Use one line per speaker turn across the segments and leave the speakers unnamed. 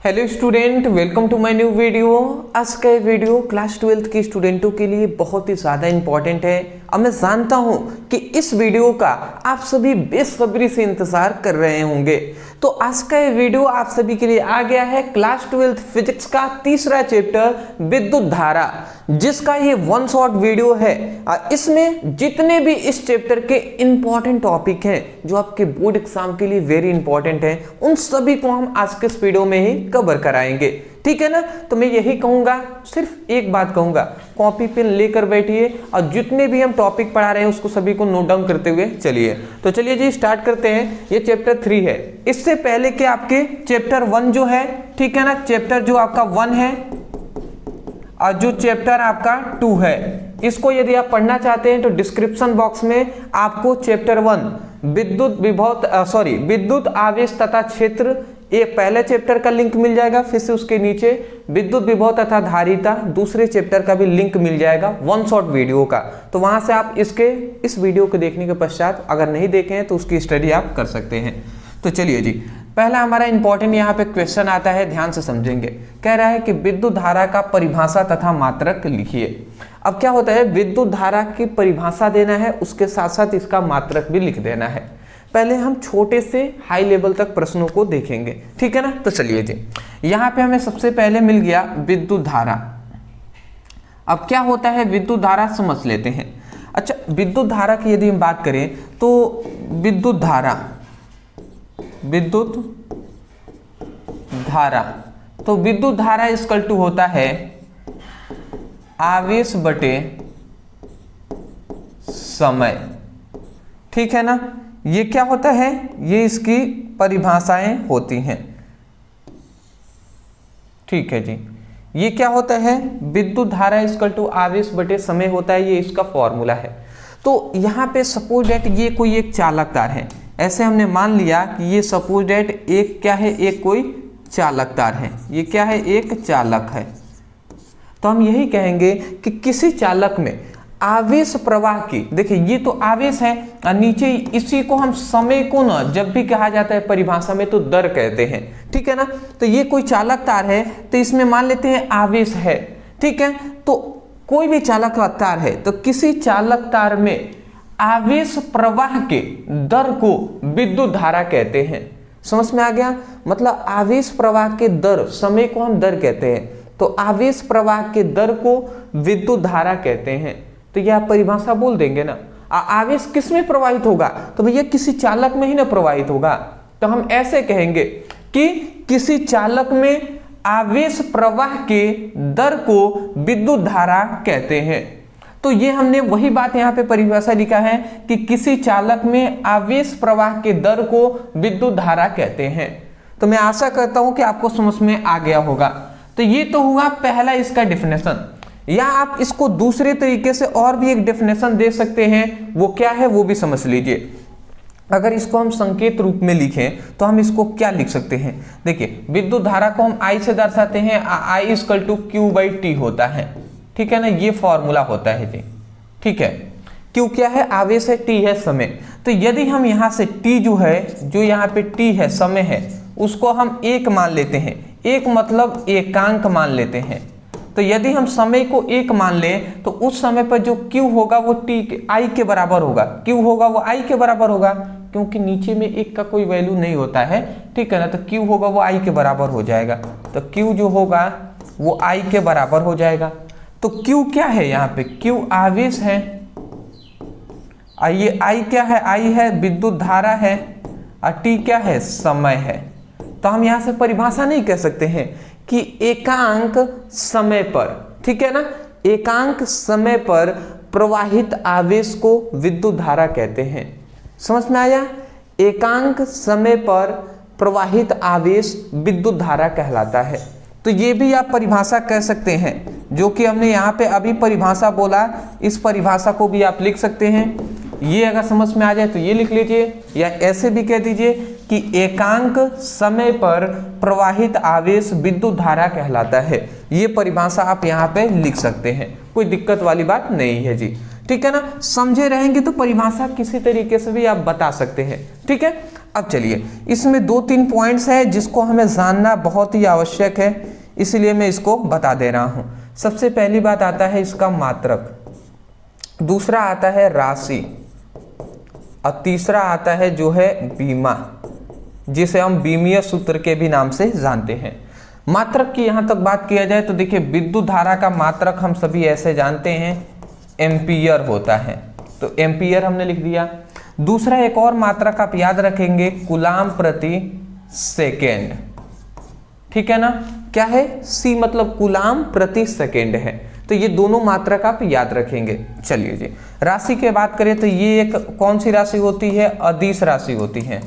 Hello student, welcome to my new video. आज का ये वीडियो क्लास 12th के स्टूडेंटों के लिए बहुत ही ज़्यादा इंपॉर्टेंट है। अब मैं जानता हूँ कि इस वीडियो का आप सभी बेसब्री से इंतज़ार कर रहे होंगे। तो आज का ये वीडियो आप सभी के लिए आ गया है क्लास 12th फिजिक्स का तीसरा चैप्टर विद्युत धारा, जिसका ये वन शॉट वीडियो है। इसमें जितने भी इस चैप्टर के इंपॉर्टेंट टॉपिक हैं जो आपके बोर्ड एग्जाम के लिए वेरी इंपॉर्टेंट हैं, उन सभी को हम आज के इस वीडियो में ही कवर कराएंगे। ठीक है ना। तो मैं यही कहूंगा, सिर्फ एक बात कहूंगा, कॉपी पेन लेकर बैठिए और जितने भी हम टॉपिक पढ़ा रहे हैं उसको सभी को नोट डाउन करते हुए चलिए। तो चलिए जी स्टार्ट करते हैं। ये चैप्टर 3 है। इससे पहले के आपके चैप्टर 1 जो है, ठीक है ना, चैप्टर जो आपका 1 है और जो चैप्टर आपका 2 है, इसको यदि आप पढ़ना चाहते हैं तो डिस्क्रिप्शन बॉक्स में आपको चैप्टर 1 विद्युत आवेश तथा क्षेत्र, ये पहले चैप्टर का लिंक मिल जाएगा। फिर से उसके नीचे विद्युत विभव तथा धारिता दूसरे चैप्टर का भी लिंक मिल जाएगा वन शॉट वीडियो का। तो वहां से आप इस वीडियो को देखने के पश्चात अगर नहीं देखे हैं तो उसकी स्टडी आप कर सकते हैं। तो चलिए जी, पहला हमारा इंपॉर्टेंट यहाँ पे क्वेश्चन आता है, ध्यान से समझेंगे। कह रहा है कि विद्युत धारा का परिभाषा तथा मात्रक लिखिए। अब क्या होता है, विद्युत धारा की परिभाषा देना है, उसके साथ साथ इसका मात्रक भी लिख देना है। पहले हम छोटे से हाई लेवल तक प्रश्नों को देखेंगे, ठीक है ना। तो चलिए जी, यहाँ पे हमें सबसे पहले मिल गया विद्युत धारा। अब क्या होता है विद्युत धारा, समझ लेते हैं। अच्छा, विद्युत धारा की यदि हम बात करें तो विद्युत धारा तो विद्युत धारा इक्वल टू होता है आवेश बटे समय, ठीक है ना। ये क्या होता है, ये इसकी परिभाषाएं होती हैं, ठीक है जी। ये क्या होता है, विद्युत धारा इक्वल टू आवेश बटे समय होता है, ये इसका फॉर्मूला है। तो यहाँ पे सपोज डेट ये कोई एक चालक तार है, ऐसे हमने मान लिया कि ये सपोज डेट एक क्या है, एक कोई चालक तार है। ये क्या है, एक चालक है। तो हम यही कहेंगे कि किसी चालक में आवेश प्रवाह की, देखिए ये तो आवेश है और नीचे इसी को हम समय को ना जब भी कहा जाता है परिभाषा में तो दर कहते हैं, ठीक है ना। तो ये कोई चालक तार है तो इसमें मान लेते हैं आवेश है, ठीक है। तो कोई भी चालक तार है तो किसी चालक तार में आवेश प्रवाह के दर को विद्युत धारा कहते हैं। समझ में आ गया, मतलब आवेश प्रवाह के दर, समय को हम दर कहते हैं, तो आवेश प्रवाह के दर को विद्युत धारा कहते हैं। तो यह आप परिभाषा बोल देंगे ना। आवेश किस में प्रवाहित होगा, तो भैया किसी चालक में ही ना प्रवाहित होगा। तो हम ऐसे कहेंगे कि किसी चालक में आवेश प्रवाह के दर को विद्युत धारा कहते हैं। तो ये हमने वही बात यहाँ पे परिभाषा लिखा है कि किसी चालक में आवेश प्रवाह के दर को विद्युत धारा कहते हैं। तो मैं आशा करता हूं कि आपको समझ में आ गया होगा। तो ये तो हुआ पहला इसका डेफिनेशन। या आप इसको दूसरे तरीके से और भी एक डेफिनेशन दे सकते हैं, वो क्या है वो भी समझ लीजिए। अगर इसको हम संकेत रूप में लिखें तो हम इसको क्या लिख सकते हैं, देखिए विद्युत धारा को हम I से दर्शाते हैं, I इक्वल टू Q/T होता है, ठीक है ना। ये फॉर्मूला होता है जी, ठीक है। Q क्या है, आवेश है, T है समय। तो यदि हम यहाँ से T जो है, जो यहाँ पे T है समय है, उसको हम एक मान लेते हैं, एक मतलब एकांक मान लेते हैं। तो यदि हम समय को एक मान लें तो उस समय पर जो Q होगा वो I के बराबर होगा। Q होगा वो I के बराबर होगा, क्योंकि नीचे में एक का कोई वैल्यू नहीं होता है, ठीक है ना। तो Q होगा वो I के बराबर हो जाएगा। तो Q जो होगा वो I के बराबर हो जाएगा। तो Q क्या है, यहाँ पे Q आवेश है, ये I क्या है, I है विद्युत धारा है, और T क्या है, समय है। तो हम यहाँ से परिभाषा नहीं कह सकते हैं कि एकांक समय पर, ठीक है ना, एकांक समय पर प्रवाहित आवेश को विद्युत धारा कहते हैं। समझ में आया, एकांक समय पर प्रवाहित आवेश विद्युत धारा कहलाता है। तो ये भी आप परिभाषा कह सकते हैं, जो कि हमने यहाँ पे अभी परिभाषा बोला, इस परिभाषा को भी आप लिख सकते हैं। ये अगर समझ में आ जाए तो ये लिख लीजिए, या ऐसे भी कह दीजिए कि एकांक समय पर प्रवाहित आवेश विद्युत धारा कहलाता है। ये परिभाषा आप यहाँ पे लिख सकते हैं, कोई दिक्कत वाली बात नहीं है जी, ठीक है ना। समझे रहेंगे तो परिभाषा किसी तरीके से भी आप बता सकते हैं, ठीक है। अब चलिए, इसमें 2-3 पॉइंट्स हैं जिसको हमें जानना बहुत ही आवश्यक है, इसलिए मैं इसको बता दे रहा हूं। सबसे पहली बात आता है इसका मात्रक, दूसरा आता है राशि, और तीसरा आता है जो है बीमा, जिसे हम बीमीय सूत्र के भी नाम से जानते हैं। मात्रक की यहां तक बात किया जाए तो देखिए, विद्युत धारा का मात्रक हम सभी ऐसे जानते हैं एम्पियर होता है, तो एम्पियर हमने लिख दिया। दूसरा एक और मात्रक आप याद रखेंगे, कूलाम प्रति सेकेंड, ठीक है ना, क्या है, सी मतलब कूलाम प्रति सेकेंड है, तो ये दोनों मात्रक आप याद रखेंगे। चलिए जी, राशि की बात करें तो ये एक कौन सी राशि होती है, अदिश राशि होती है,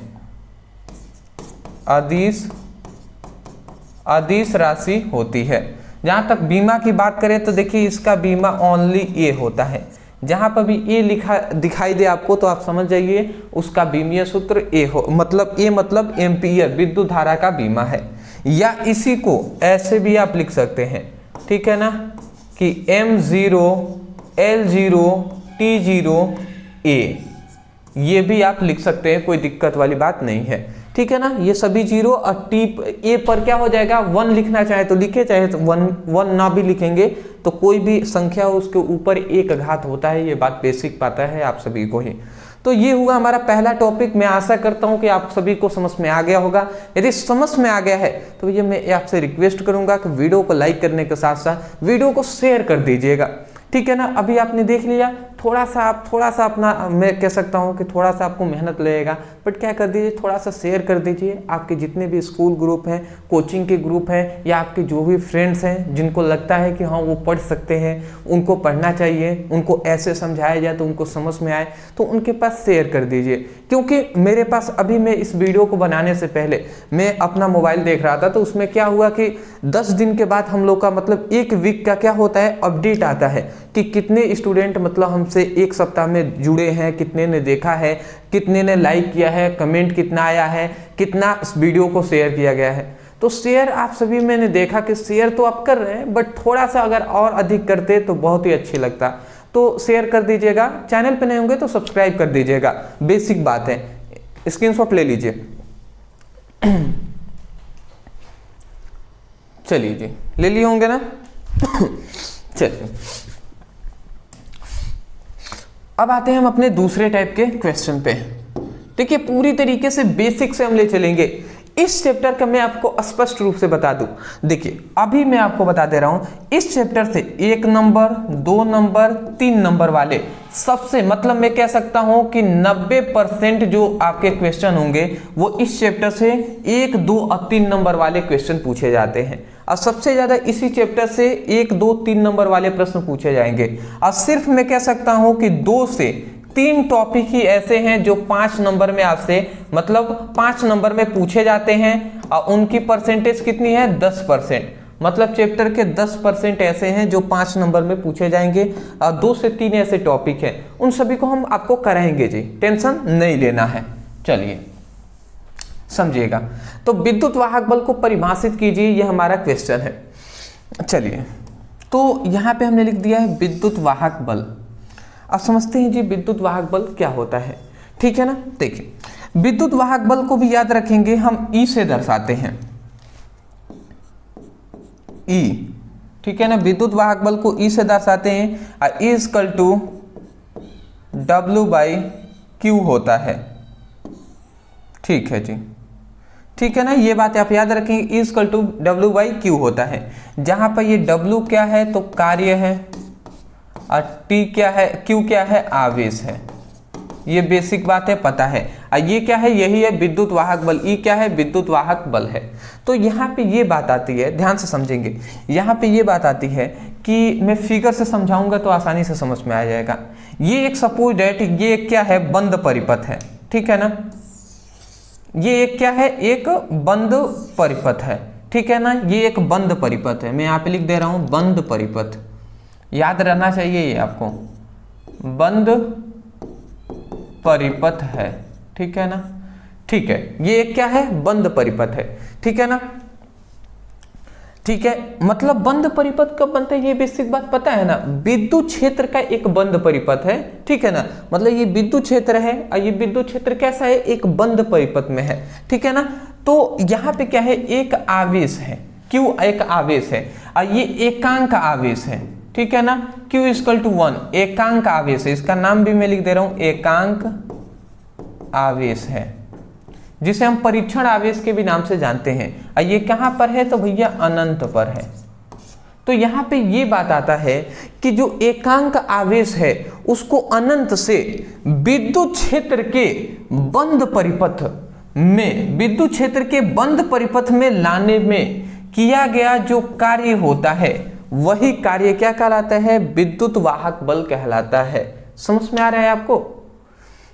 अदिश राशि होती है। जहां तक बीमा की बात करें तो देखिए, इसका बीमा ओनली ए होता है, जहां पर भी ए लिखा दिखाई दे आपको तो आप समझ जाइए उसका बीमीय सूत्र ए हो, मतलब ए मतलब एम्पियर, विद्युत धारा का बीमा है। या इसी को ऐसे भी आप लिख सकते हैं, ठीक है ना, कि M0 L0 T0 A, ये भी आप लिख सकते हैं, कोई दिक्कत वाली बात नहीं है, ठीक है ना। ये सभी जीरो और टी ए पर क्या हो जाएगा, 1 लिखना चाहे तो लिखे, चाहे तो 1 ना भी लिखेंगे तो कोई भी संख्या हो उसके ऊपर एक घात होता है, ये बात बेसिक पता है आप सभी को ही। तो ये हुआ हमारा पहला टॉपिक। मैं आशा करता हूं कि आप सभी को समझ में आ गया होगा। यदि समझ में आ गया है तो ये मैं आपसे रिक्वेस्ट करूंगा कि वीडियो को लाइक करने के साथ साथ वीडियो को शेयर कर दीजिएगा, ठीक है ना। अभी आपने देख लिया, थोड़ा सा अपना, मैं कह सकता हूँ कि थोड़ा सा आपको मेहनत लगेगा, बट क्या कर दीजिए, थोड़ा सा शेयर कर दीजिए। आपके जितने भी स्कूल ग्रुप हैं, कोचिंग के ग्रुप हैं, या आपके जो भी फ्रेंड्स हैं जिनको लगता है कि हाँ वो पढ़ सकते हैं, उनको पढ़ना चाहिए, उनको ऐसे समझाया जाए तो उनको समझ में आए, तो उनके पास शेयर कर दीजिए। क्योंकि मेरे पास अभी, मैं इस वीडियो को बनाने से पहले मैं अपना मोबाइल देख रहा था, तो उसमें क्या हुआ कि 10 दिन के बाद हम लोग का मतलब 1 वीक का क्या होता है, अपडेट आता है कि कितने स्टूडेंट मतलब हमसे 1 सप्ताह में जुड़े हैं, कितने ने देखा है, कितने ने लाइक किया है, कमेंट कितना आया है, कितना इस वीडियो को शेयर किया गया है। तो शेयर आप सभी, मैंने देखा कि शेयर तो आप कर रहे हैं, बट थोड़ा सा अगर और अधिक करते तो बहुत ही अच्छी लगता। तो शेयर कर दीजिएगा, चैनल पे नहीं होंगे तो सब्सक्राइब कर दीजिएगा, बेसिक बात है। स्क्रीनशॉट ले लीजिए। चलिए जी, ले लिए होंगे ना। चलिए, अब आते हैं हम अपने दूसरे टाइप के क्वेश्चन पे। देखिए, पूरी तरीके से बेसिक से हम ले चलेंगे इस चैप्टर का। मैं आपको स्पष्ट रूप से बता दूं, देखिए अभी मैं आपको बता दे रहा हूं, इस चैप्टर से 1 नंबर, 2 नंबर, 3 नंबर वाले सबसे, मतलब मैं कह सकता हूं कि 90% जो आपके क्वेश्चन होंगे वो इस चैप्टर से 1, 2 और 3 नंबर वाले क्वेश्चन पूछे जाते हैं। और सबसे ज्यादा इसी चैप्टर से 1, 2, 3 नंबर वाले प्रश्न पूछे जाएंगे। और सिर्फ मैं कह सकता हूं कि 2 से 3 टॉपिक ही ऐसे हैं जो 5 नंबर में आपसे, मतलब 5 नंबर में पूछे जाते हैं, और उनकी परसेंटेज कितनी है, 10%। मतलब चैप्टर के 10% ऐसे हैं जो 5 नंबर में पूछे जाएंगे, और 2 से 3 ऐसे टॉपिक हैं, उन सभी को हम आपको कराएंगे जी, टेंशन नहीं लेना है। चलिए समझिएगा। तो विद्युत वाहक बल को परिभाषित कीजिए, यह हमारा क्वेश्चन है। चलिए, तो यहां पे हमने लिख दिया है विद्युत वाहक बल। अब समझते हैं जी विद्युत वाहक बल क्या होता है, ठीक है ना। देखिए, विद्युत वाहक बल को भी याद रखेंगे, हम ई से दर्शाते हैं, ई, ठीक है ना। विद्युत वाहक बल को ई से दर्शाते हैं, E = W/Q होता है, ठीक है जी, ठीक है ना। ये बात आप याद रखेंगे, E = W/Q होता है, जहां पर ये W क्या है तो कार्य है, और T क्या है, Q क्या है, आवेश है। ये बेसिक बात है, पता है। और ये क्या है, यही है विद्युत वाहक बल। E क्या है, विद्युत वाहक बल है। तो यहाँ पे ये बात आती है, ध्यान से समझेंगे, यहाँ पे ये बात आती है कि मैं फिगर से समझाऊंगा तो आसानी से समझ में आ जाएगा। ये एक सपोज डेट, ये क्या है, बंद परिपथ है, ठीक है ना। ये एक क्या है, एक बंद परिपथ है, ठीक है ना। ये एक बंद परिपथ है, मैं यहाँ पे लिख दे रहा हूं बंद परिपथ, याद रहना चाहिए ये आपको, बंद परिपथ है, ठीक है ना। ठीक है, ये क्या है, बंद परिपथ है, ठीक है ना। ठीक है, मतलब बंद परिपथ कब बनता है ये बेसिक बात पता है ना, विद्युत क्षेत्र का एक बंद परिपथ है, ठीक है ना, मतलब ये विद्युत क्षेत्र है और ये विद्युत क्षेत्र कैसा है, एक बंद परिपथ में है, ठीक है ना। तो यहाँ पे क्या है, एक आवेश है, Q एक आवेश है और ये एकांक आवेश है, ठीक है ना, Q = 1 एकांक आवेश है, इसका नाम भी मैं लिख दे रहा हूं, एकांक आवेश है, जिसे हम परीक्षण आवेश के भी नाम से जानते हैं। और ये कहां पर है, तो भैया अनंत पर है। तो यहां पे ये बात आता है कि जो एकांक आवेश है उसको अनंत से विद्युत क्षेत्र के बंद परिपथ में, विद्युत क्षेत्र के बंद परिपथ में लाने में किया गया जो कार्य होता है वही कार्य क्या कहलाता है, विद्युत वाहक बल कहलाता है। समझ में आ रहा है आपको?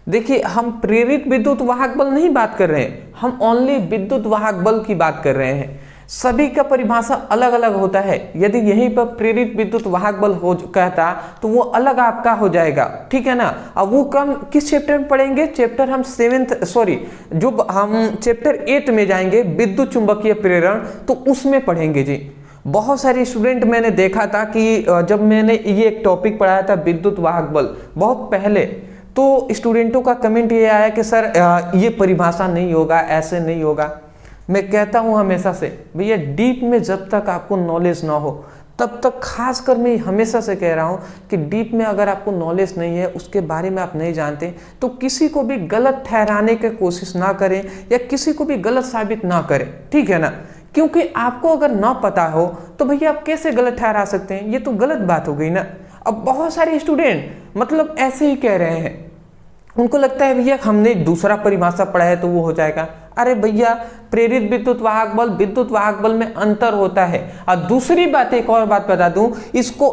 देखिए, हम प्रेरित विद्युत वाहक बल नहीं बात कर रहे हैं, हम ओनली विद्युत वाहक बल की बात कर रहे हैं। सभी का परिभाषा अलग अलग होता है। यदि यहीं पर प्रेरित विद्युत वाहक बल हो कहता तो वो अलग आपका हो जाएगा, ठीक है ना। अब वो कम किस चैप्टर में पढ़ेंगे, चैप्टर हम जो हम चैप्टर 8 में जाएंगे, विद्युत चुंबकीय प्रेरण, तो उसमें पढ़ेंगे जी। बहुत सारे स्टूडेंट मैंने देखा था कि जब मैंने ये एक टॉपिक पढ़ाया था विद्युत वाहक बल बहुत पहले, तो स्टूडेंटों का कमेंट ये आया कि सर ये परिभाषा नहीं होगा, ऐसे नहीं होगा। मैं कहता हूं हमेशा से, भैया डीप में जब तक आपको नॉलेज ना हो तब तक, खासकर मैं हमेशा से कह रहा हूं कि डीप में अगर आपको नॉलेज नहीं है, उसके बारे में आप नहीं जानते, तो किसी को भी गलत ठहराने की कोशिश ना करें या किसी को भी गलत साबित ना करें, ठीक है ना। क्योंकि आपको अगर ना पता हो तो भैया आप कैसे गलत ठहरा सकते हैं, ये तो गलत बात हो गई ना। अब बहुत सारे स्टूडेंट मतलब ऐसे ही कह रहे हैं, उनको लगता है भैया हमने दूसरा परिभाषा पढ़ा है तो वो हो जाएगा। अरे भैया, प्रेरित विद्युत वाहक बल में अंतर होता है। और दूसरी बात, एक और बात बता दूं,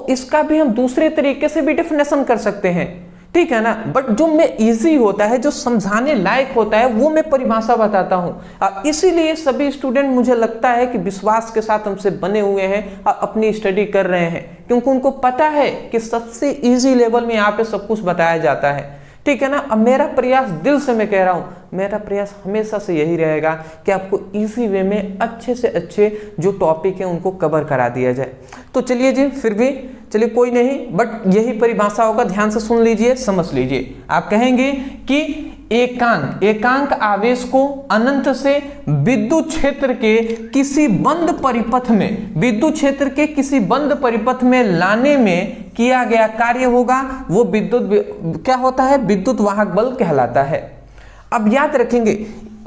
इसका भी हम दूसरे तरीके से भी डेफिनेशन कर सकते हैं, ठीक है ना। बट जो मैं इजी होता है, जो समझाने लायक होता है, वो मैं परिभाषा बताता हूं। इसीलिए सभी स्टूडेंट मुझे लगता है कि विश्वास के साथ हमसे बने हुए हैं और अपनी स्टडी कर रहे हैं, क्योंकि उनको पता है कि सबसे इजी लेवल में यहाँ पे सब कुछ बताया जाता है, ठीक है ना। अब मेरा प्रयास, दिल से मैं कह रहा हूं, मेरा प्रयास हमेशा से यही रहेगा कि आपको इजी वे में अच्छे से अच्छे जो टॉपिक है उनको कवर करा दिया जाए। तो चलिए जी, फिर भी चलिए कोई नहीं, बट यही परिभाषा होगा, ध्यान से सुन लीजिए, समझ लीजिए। आप कहेंगे कि एकांक आवेश को अनंत से विद्युत क्षेत्र के किसी बंद परिपथ में, विद्युत क्षेत्र के किसी बंद परिपथ में लाने में किया गया कार्य होगा, वो क्या होता है, विद्युत वाहक बल कहलाता है। अब याद रखेंगे,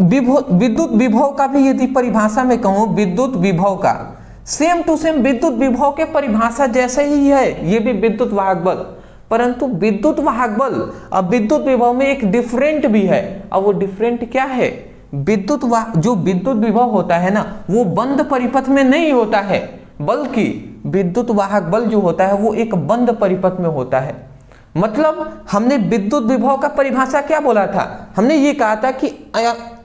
विद्युत विभव का भी यदि परिभाषा में कहूं, विद्युत विभव का सेम टू सेम विद्युत विभव के परिभाषा जैसे ही है, ये भी विद्युत वाहक बल, परंतु विद्युत वाहक बल अब विद्युत विभव में एक डिफरेंट भी है। अब वो डिफरेंट क्या है, जो विद्युत विभव होता है ना, वो बंद परिपथ में नहीं होता है, बल्कि विद्युत वाहक बल जो होता है वो एक बंद परिपथ में होता है। मतलब हमने विद्युत विभव का परिभाषा क्या बोला था, हमने ये कहा था कि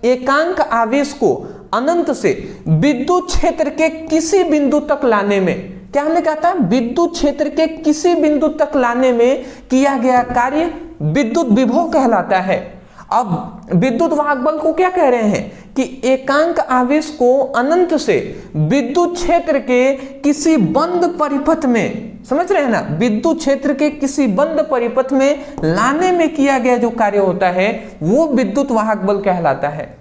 एकांक आवेश को अनंत से विद्युत क्षेत्र के किसी बिंदु तक लाने में, क्या हमने कहा था, विद्युत क्षेत्र के किसी बिंदु तक लाने में किया गया कार्य विद्युत विभव कहलाता है। अब विद्युत वाहक बल को क्या कह रहे हैं कि एकांक आवेश को अनंत से विद्युत क्षेत्र के किसी बंद परिपथ में, समझ रहे हैं ना, विद्युत क्षेत्र के किसी बंद परिपथ में लाने में किया गया जो कार्य होता है वो विद्युत वाहक बल कहलाता है।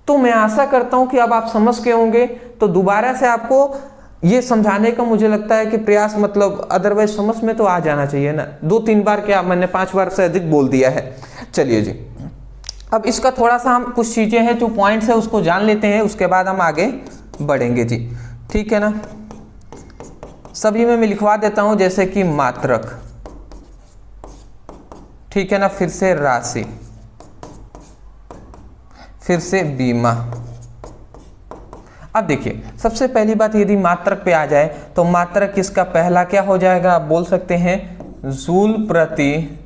तो मैं आशा करता हूं कि अब आप समझ गए होंगे। तो दोबारा से आपको ये समझाने का मुझे लगता है कि प्रयास, मतलब अदरवाइज समझ में तो आ जाना चाहिए ना। 2-3 बार क्या, मैंने 5 बार से अधिक बोल दिया है। चलिए जी, अब इसका थोड़ा सा हम कुछ चीजें हैं जो पॉइंट्स है उसको जान लेते हैं, उसके बाद हम आगे बढ़ेंगे जी, ठीक है ना। सभी में मैं लिखवा देता हूं, जैसे कि मात्रक, ठीक है ना, फिर से राशि, फिर से बीमा। अब देखिए, सबसे पहली बात, यदि मात्रक पे आ जाए तो मात्रक इसका पहला क्या हो जाएगा, आप बोल सकते हैं जूल प्रति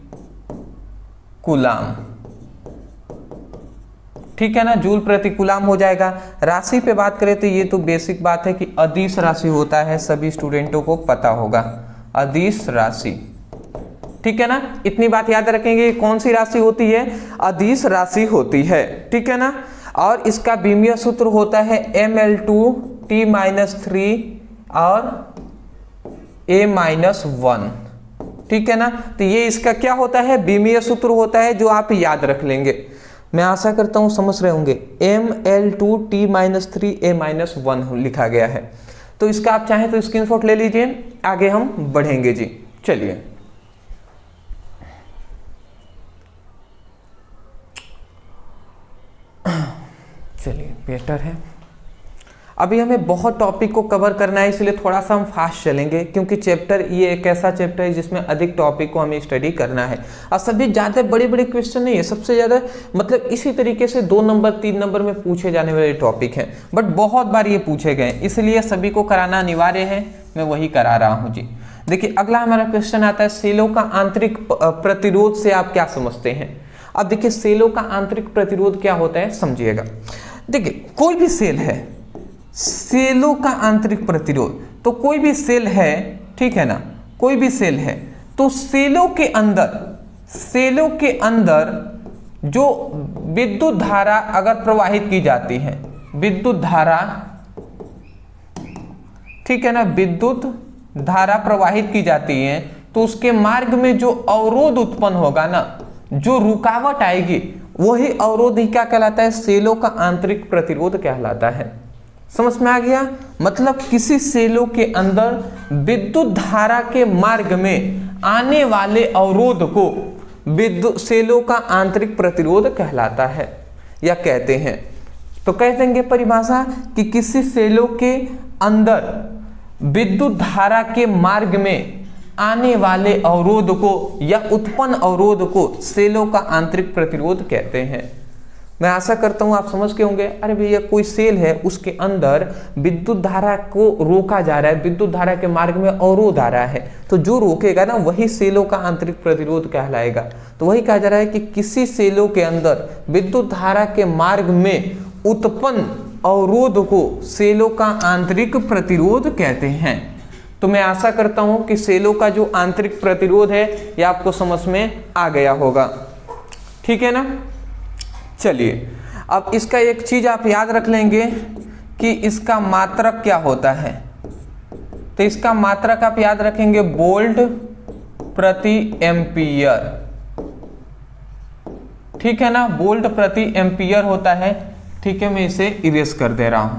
कूलाम, ठीक है ना, जूल प्रति कूलाम हो जाएगा। राशि पे बात करें तो ये तो बेसिक बात है कि अदिश राशि होता है, सभी स्टूडेंटों को पता होगा, अदिश राशि, ठीक है ना। इतनी बात याद रखेंगे, कौन सी राशि होती है, अदिश राशि होती है, ठीक है ना। और इसका बीमीय सूत्र होता है ml2t - 3 और a-1, ठीक है ना। तो ये इसका क्या होता है, बीमीय सूत्र होता है जो आप याद रख लेंगे। मैं आशा करता हूं समझ रहे होंगे। ml2t-3a-1 लिखा गया है। तो इसका आप चाहें तो स्क्रीनशॉट ले लीजिए, आगे हम बढ़ेंगे जी। चलिए बेटर है। अभी हमें बहुत टॉपिक को कवर करना है, इसलिए थोड़ा सा हम फास्ट चलेंगे, क्योंकि चैप्टर ये एक ऐसा चैप्टर है जिसमें अधिक टॉपिक को हमें स्टडी करना है। और सभी ज़्यादा बड़े बड़े क्वेश्चन नहीं है, सबसे ज़्यादा मतलब इसी तरीके से 2 नंबर 3 नंबर में पूछे जाने वाले टॉपिक हैं, बट बहुत बार ये पूछे गए, इसलिए सभी को कराना अनिवार्य है, मैं वही करा रहा हूँ जी। देखिए अगला हमारा क्वेश्चन आता है, सेलों का आंतरिक प्रतिरोध से आप क्या समझते हैं। अब देखिए सेलों का आंतरिक प्रतिरोध क्या होता है समझिएगा। देखिए कोई भी सेल है, सेलों का आंतरिक प्रतिरोध, तो कोई भी सेल है, ठीक है ना, कोई भी सेल है, तो सेलों के अंदर जो विद्युत धारा अगर प्रवाहित की जाती है, विद्युत धारा, ठीक है ना, विद्युत धारा प्रवाहित की जाती है, तो उसके मार्ग में जो अवरोध उत्पन्न होगा ना, जो रुकावट आएगी, वही अवरोध ही क्या कहलाता है, सेलों का आंतरिक प्रतिरोध कहलाता है। समझ में आ गया। मतलब किसी सेलों के अंदर विद्युत धारा के मार्ग में आने वाले अवरोध को विद्युत सेलों का आंतरिक प्रतिरोध कहलाता है या कहते हैं। तो कह देंगे परिभाषा कि किसी सेलों के अंदर विद्युत धारा के मार्ग में आने वाले अवरोध को या उत्पन्न अवरोध को सेलों का आंतरिक प्रतिरोध कहते हैं। मैं आशा करता हूं आप समझ के होंगे। अरे भैया कोई सेल है, उसके अंदर विद्युत धारा को रोका जा रहा है, विद्युत धारा के मार्ग में अवरोध आ रहा है, तो जो रोकेगा ना वही सेलों का आंतरिक प्रतिरोध कहलाएगा। तो वही कहा जा रहा है कि किसी सेलों के अंदर विद्युत धारा के मार्ग में उत्पन्न अवरोध को सेलों का आंतरिक प्रतिरोध कहते हैं। तो मैं आशा करता हूं कि सेलों का जो आंतरिक प्रतिरोध है यह आपको समझ में आ गया होगा, ठीक है ना। चलिए अब इसका एक चीज आप याद रख लेंगे कि इसका मात्रक क्या होता है। तो इसका मात्रक आप याद रखेंगे वोल्ट प्रति एम्पियर, ठीक है ना, वोल्ट प्रति एम्पियर होता है। ठीक है, मैं इसे इरेज कर दे रहा हूं,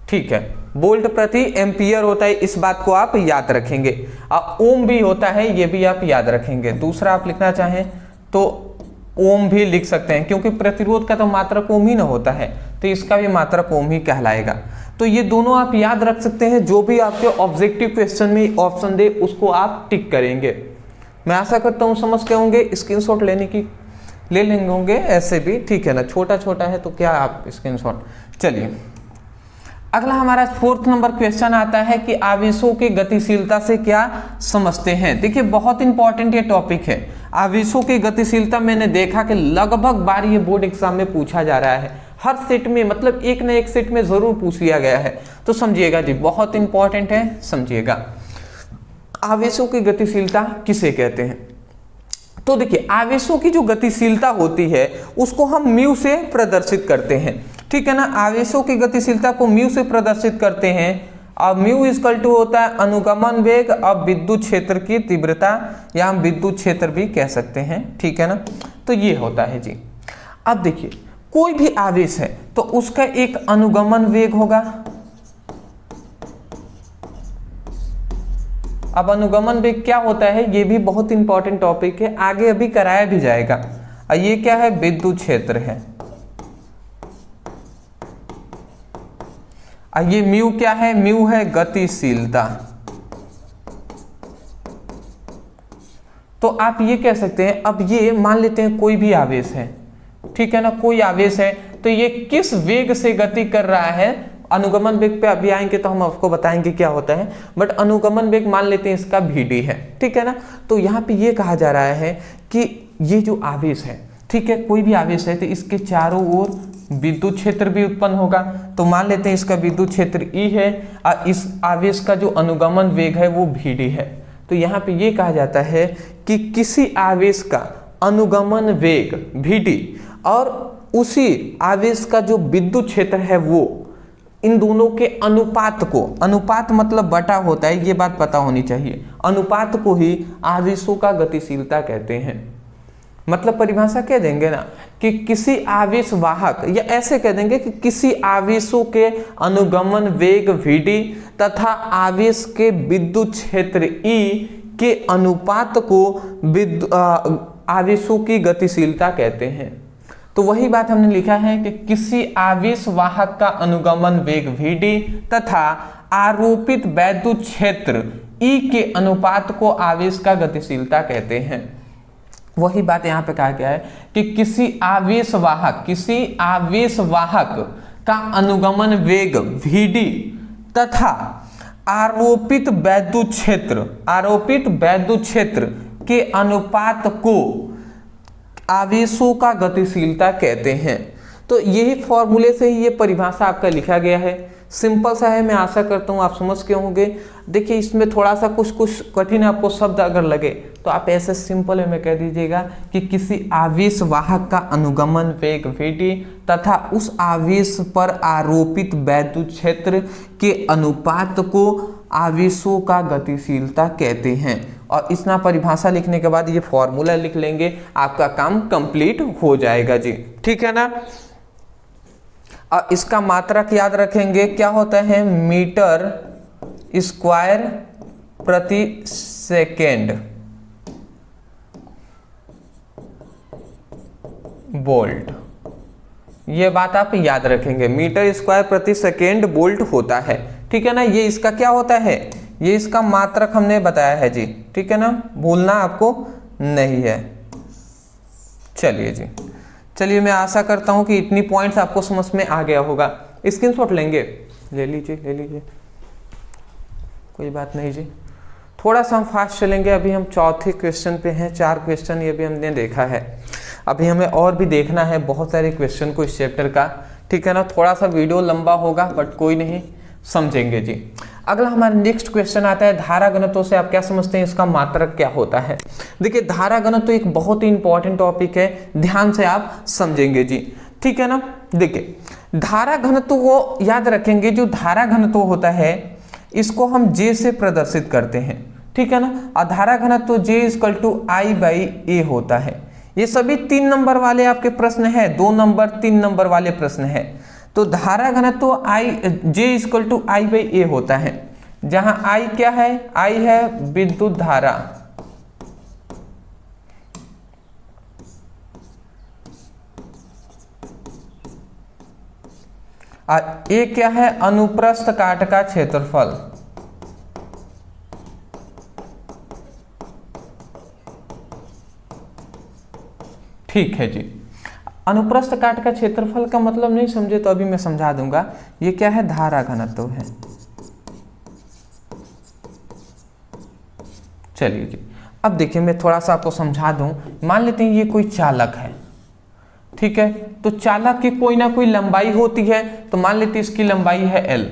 ठीक है, वोल्ट प्रति एम्पियर होता है, इस बात को आप याद रखेंगे। अब ओम भी होता है, ये भी आप याद रखेंगे। दूसरा आप लिखना चाहें तो ओम भी लिख सकते हैं, क्योंकि प्रतिरोध का तो मात्रक ओम ही ना होता है, तो इसका भी मात्रक ओम ही कहलाएगा। तो ये दोनों आप याद रख सकते हैं, जो भी आपके ऑब्जेक्टिव क्वेश्चन में ऑप्शन दे उसको आप टिक करेंगे। मैं आशा करता हूँ समझ के होंगे, स्क्रीनशॉट लेने की ले लेंगे होंगे ऐसे भी, ठीक है ना, छोटा छोटा है तो क्या आप स्क्रीनशॉट। चलिए अगला हमारा 4th नंबर क्वेश्चन आता है कि आवेशों की गतिशीलता से क्या समझते हैं। देखिए बहुत इंपॉर्टेंट ये टॉपिक है, आवेशों की गतिशीलता। मैंने देखा कि लगभग बार ये बोर्ड एग्जाम में पूछा जा रहा है, हर सेट में, मतलब एक न एक सेट में जरूर पूछ लिया गया है। तो समझिएगा जी, बहुत इंपॉर्टेंट है, समझिएगा। आवेशों की गतिशीलता किसे कहते हैं। तो देखिए आवेशों की जो गतिशीलता होती है उसको हम म्यू से प्रदर्शित करते हैं, ठीक है ना। आवेशों की गतिशीलता को म्यू से प्रदर्शित करते हैं। अब म्यू इक्वल टू होता है अनुगमन वेग अब विद्युत क्षेत्र की तीव्रता, या हम विद्युत क्षेत्र भी कह सकते हैं, ठीक है ना। तो ये होता है जी। अब देखिए कोई भी आवेश है तो उसका एक अनुगमन वेग होगा। अब अनुगमन वेग क्या होता है, ये भी बहुत इंपॉर्टेंट टॉपिक है, आगे अभी कराया भी जाएगा। और ये क्या है, विद्युत क्षेत्र है। ये म्यू क्या है, म्यू है गतिशीलता। तो आप ये कह सकते हैं, अब ये मान लेते हैं कोई भी आवेश है, ठीक है ना, कोई आवेश है, तो ये किस वेग से गति कर रहा है। अनुगमन वेग पे अभी आएंगे तो हम आपको बताएंगे क्या होता है, बट अनुगमन वेग मान लेते हैं इसका vd है, ठीक है ना। तो यहाँ पे ये कहा जा रहा है कि ये जो आवेश है, ठीक है, कोई भी आवेश है तो इसके चारों ओर विद्युत क्षेत्र भी उत्पन्न होगा। तो मान लेते हैं इसका विद्युत क्षेत्र E है और इस आवेश का जो अनुगमन वेग है वो vd है। तो यहाँ पे ये कहा जाता है कि किसी आवेश का अनुगमन वेग vd और उसी आवेश का जो विद्युत क्षेत्र है वो इन दोनों के अनुपात को, अनुपात मतलब बटा होता है, ये बात पता होनी चाहिए, अनुपात को ही आवेशों का गतिशीलता कहते हैं। मतलब परिभाषा कह देंगे ना कि किसी आवेश वाहक, या ऐसे कह देंगे कि किसी आवेशों के अनुगमन वेग vd तथा आवेश के विद्युत क्षेत्र E के अनुपात को आवेशों की गतिशीलता कहते हैं। तो वही बात हमने लिखा है कि किसी आवेश वाहक का अनुगमन वेग vd तथा आरोपित वैद्युत क्षेत्र E के अनुपात को आवेश का गतिशीलता कहते हैं। वही बात यहाँ पे कहा गया है कि किसी आवेश वाहक का अनुगमन वेग vd तथा आरोपित वैद्युत क्षेत्र के अनुपात को आवेशों का गतिशीलता कहते हैं। तो यही फॉर्मूले से ही ये परिभाषा आपका लिखा गया है। सिंपल सा है, मैं आशा करता हूँ आप समझ के होंगे। देखिए इसमें थोड़ा सा कुछ कठिन आपको शब्द अगर लगे तो आप ऐसे सिंपल में कह दीजिएगा कि किसी आवेश वाहक का अनुगमन वेग vd तथा उस आवेश पर आरोपित वैद्युत क्षेत्र के अनुपात को आवेशों का गतिशीलता कहते हैं। और इतना परिभाषा लिखने के बाद ये फॉर्मूला लिख लेंगे, आपका काम कंप्लीट हो जाएगा जी, ठीक है ना। और इसका मात्रक याद रखेंगे, क्या होता है, मीटर स्क्वायर प्रति सेकेंड वोल्ट। ये बात आप याद रखेंगे, मीटर स्क्वायर प्रति सेकेंड वोल्ट होता है, ठीक है ना। ये इसका क्या होता है, ये इसका मात्रक हमने बताया है जी, ठीक है ना, भूलना आपको नहीं है। चलिए जी, चलिए मैं आशा करता हूं कि इतनी पॉइंट्स आपको समझ में आ गया होगा। स्क्रीनशॉट लेंगे, ले लीजिए, कोई बात नहीं जी। थोड़ा सा हम फास्ट चलेंगे, अभी हम चौथे क्वेश्चन पे हैं, 4 क्वेश्चन ये भी हमने देखा है, अभी हमें और भी देखना है बहुत सारे क्वेश्चन को इस चैप्टर का, ठीक है ना। थोड़ा सा वीडियो लंबा होगा बट कोई नहीं, समझेंगे जी। अगला हमारा नेक्स्ट क्वेश्चन आता है धारा घनत्व से आप क्या समझते हैं, इसका मात्रक क्या होता है। देखिए धारा घनत्व एक बहुत ही इंपॉर्टेंट टॉपिक है, ध्यान से आप समझेंगे जी, ठीक है ना। देखिए धारा घनत्व को याद रखेंगे, जो धारा घनत्व होता है इसको हम J से प्रदर्शित करते हैं, ठीक है ना। और धारा घनत्व J = I/A होता है। ये सभी 3 नंबर वाले आपके प्रश्न है, 2 नंबर 3 नंबर वाले प्रश्न है। तो धारा घनत्व J = I/A होता है, जहां I क्या है, I है विद्युत धारा, और A क्या है, अनुप्रस्थ काट का क्षेत्रफल। ठीक है जी, अनुप्रस्थ काट का क्षेत्रफल का मतलब नहीं समझे तो अभी मैं समझा दूंगा। ये क्या है, धारा घनत्व है। चलिए जी, अब देखिए मैं थोड़ा सा आपको समझा दूं। मान लेते हैं ये कोई चालक है, ठीक है। तो चालक की कोई ना कोई लंबाई होती है, तो मान लेते हैं इसकी लंबाई है L,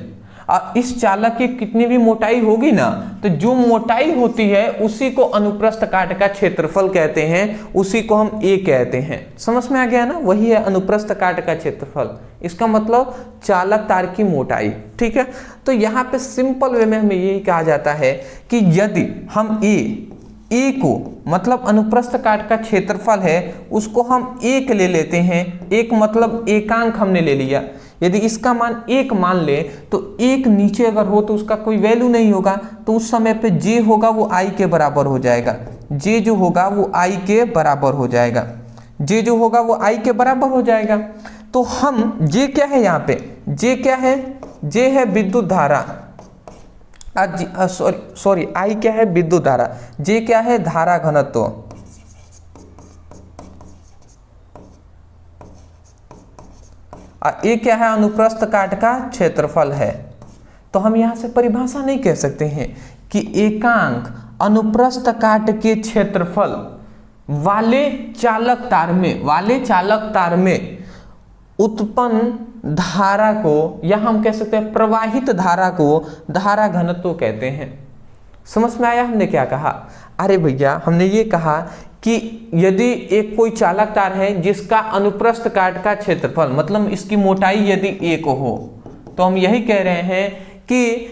और इस चालक की कितनी भी मोटाई होगी ना, तो जो मोटाई होती है उसी को अनुप्रस्थ काट का क्षेत्रफल कहते हैं, उसी को हम A कहते हैं। समझ में आ गया ना, वही है अनुप्रस्थ काट का क्षेत्रफल, इसका मतलब चालक तार की मोटाई, ठीक है। तो यहाँ पे सिंपल वे में हमें यही कहा जाता है कि यदि हम A को मतलब अनुप्रस्थ काट का क्षेत्रफल है उसको हम 1 ले लेते हैं, 1 मतलब एकांक हमने ले लिया। यदि इसका मान 1 मान ले तो 1 नीचे अगर हो तो उसका कोई वैल्यू नहीं होगा, तो उस समय पे J होगा वो I के बराबर हो जाएगा। J जो होगा वो I के बराबर हो जाएगा, J जो होगा वो I के बराबर हो जाएगा। तो हम J क्या है, यहाँ पे J क्या है, J है विद्युत धारा, सॉरी I क्या है, विद्युत धारा, J क्या है, धारा घनत्व, और A क्या है, अनुप्रस्थ काट का क्षेत्रफल है। तो हम यहां से परिभाषा नहीं कह सकते हैं कि एकांक अनुप्रस्थ काट के क्षेत्रफल वाले चालक तार में उत्पन्न धारा को, या हम कह सकते हैं प्रवाहित धारा को धारा घनत्व कहते हैं। समझ में आया हमने क्या कहा? अरे भैया हमने ये कहा कि यदि एक कोई चालक तार है जिसका अनुप्रस्थ काट का क्षेत्रफल मतलब इसकी मोटाई यदि 1 हो, तो हम यही कह रहे हैं कि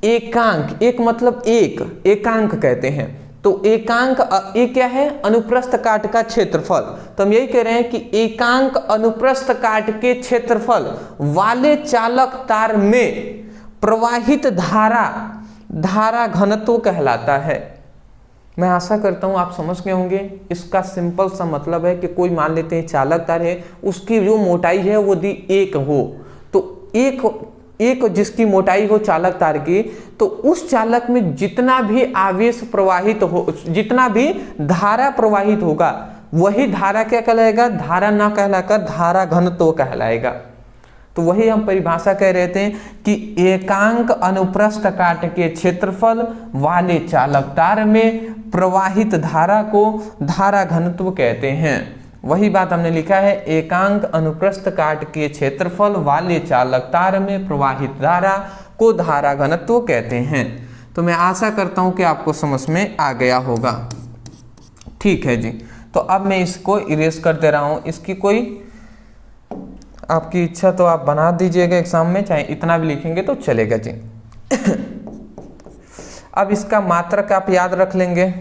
एकांक, एक मतलब एकांक कहते हैं। तो एकांक ये क्या है? अनुप्रस्थ काट का क्षेत्रफल। तो हम यही कह रहे हैं कि एकांक अनुप्रस्थ काट के क्षेत्रफल वाले चालक तार में प्रवाहित धारा घनत्व कहलाता है। मैं आशा करता हूं आप समझ गए होंगे। इसका सिंपल सा मतलब है कि कोई मान लेते हैं चालक तार है, उसकी जो मोटाई है वो दी 1 हो, तो एक जिसकी मोटाई हो चालक तार की, तो उस चालक में जितना भी आवेश प्रवाहित हो, जितना भी धारा प्रवाहित होगा, वही धारा क्या कहलाएगा? धारा ना कहलाकर धारा घनत्व कहलाएगा। तो वही हम परिभाषा कह रहे थे कि एकांक अनुप्रस्थ काट के क्षेत्रफल वाले चालक तार में प्रवाहित धारा को धारा घनत्व कहते हैं। वही बात हमने लिखा है, एकांक अनुप्रस्थ काट के क्षेत्रफल वाले चालक तार में प्रवाहित धारा को धारा घनत्व कहते हैं। तो मैं आशा करता हूं कि आपको समझ में आ गया होगा। ठीक है जी, तो अब मैं इसको इरेज कर दे रहा हूं। इसकी कोई आपकी इच्छा तो आप बना दीजिएगा एग्जाम में, चाहे इतना भी लिखेंगे तो चलेगा जी। अब इसका मात्रक आप याद रख लेंगे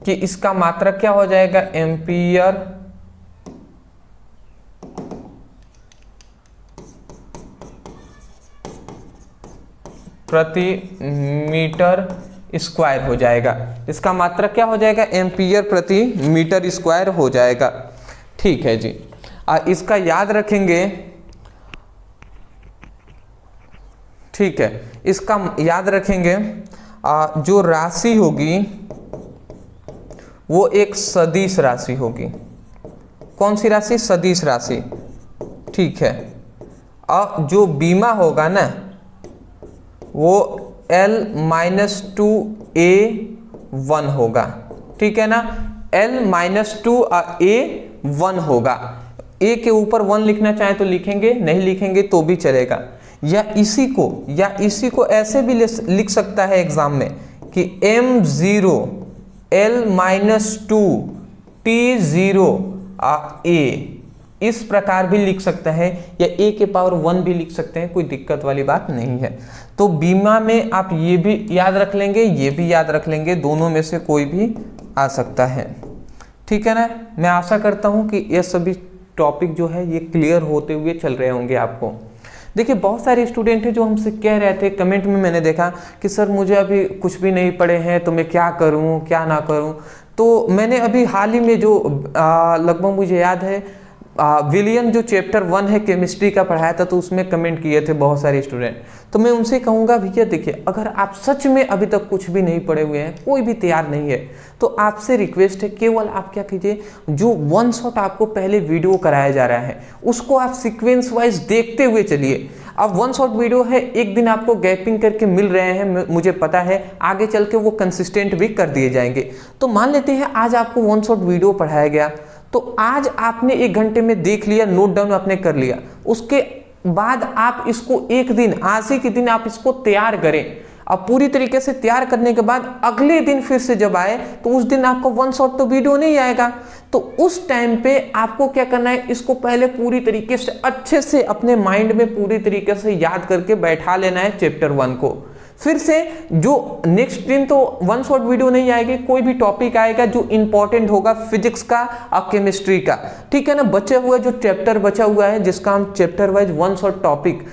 कि इसका मात्रक क्या हो जाएगा? एम्पियर प्रति मीटर स्क्वायर हो जाएगा। इसका मात्रक क्या हो जाएगा? एम्पियर प्रति मीटर स्क्वायर हो जाएगा। ठीक है जी, इसका याद रखेंगे। ठीक है, इसका याद रखेंगे। जो राशि होगी वो एक सदिश राशि होगी। कौन सी राशि? सदिश राशि। ठीक है, और जो बीमा होगा ना वो L-2A1 होगा। ठीक है ना, L-2A1 होगा। A के ऊपर 1 लिखना चाहे तो लिखेंगे, नहीं लिखेंगे तो भी चलेगा। या इसी को ऐसे भी लिख सकता है एग्जाम में कि M0 L-2T0A, इस प्रकार भी लिख सकता है, या A के पावर 1 भी लिख सकते हैं, कोई दिक्कत वाली बात नहीं है। तो बीमा में आप ये भी याद रख लेंगे, ये भी याद रख लेंगे, दोनों में से कोई भी आ सकता है। ठीक है ना, मैं आशा करता हूं कि ये सभी टॉपिक जो है ये क्लियर होते हुए चल रहे होंगे आपको। देखिए, बहुत सारे स्टूडेंट हैं जो हमसे कह रहे थे, कमेंट में मैंने देखा कि सर मुझे अभी कुछ भी नहीं पढ़े हैं, तो मैं क्या करूं क्या ना करूं। तो मैंने अभी हाल ही में जो लगभग मुझे याद है विलियम जो चैप्टर 1 है केमिस्ट्री का पढ़ाया था, तो उसमें कमेंट किए थे बहुत सारे स्टूडेंट। तो मैं उनसे कहूँगा भैया देखिए, अगर आप सच में अभी तक कुछ भी नहीं पढ़े हुए हैं, कोई भी तैयार नहीं है, तो आपसे रिक्वेस्ट है केवल आप क्या कीजिए, जो 1 शॉट आपको पहले वीडियो कराया जा रहा है उसको आप सीक्वेंस वाइज देखते हुए चलिए। अब 1 शॉट वीडियो है, एक दिन आपको गैपिंग करके मिल रहे हैं, मुझे पता है आगे चल के वो कंसिस्टेंट भी कर दिए जाएंगे। तो मान लेते हैं आज आपको 1 शॉट वीडियो पढ़ाया गया, तो आज आपने 1 घंटे में देख लिया, नोट डाउन आपने कर लिया, उसके बाद आप इसको एक दिन, आज ही के दिन आप इसको तैयार करें। अब पूरी तरीके से तैयार करने के बाद अगले दिन फिर से जब आए तो उस दिन आपको 1 शॉट तो वीडियो नहीं आएगा। तो उस टाइम पे आपको क्या करना है, इसको पहले पूरी तरीके से अच्छे से अपने माइंड में पूरी तरीके से याद करके बैठा लेना है चैप्टर 1 को। फिर से जो नेक्स्ट दिन तो 1 शॉट वीडियो नहीं आएगी, कोई भी टॉपिक आएगा जो इंपॉर्टेंट होगा फिजिक्स का और केमिस्ट्री का। ठीक है ना, बचे हुए जो चैप्टर बचा हुआ है जिसका हम chapter wise 1 shot topic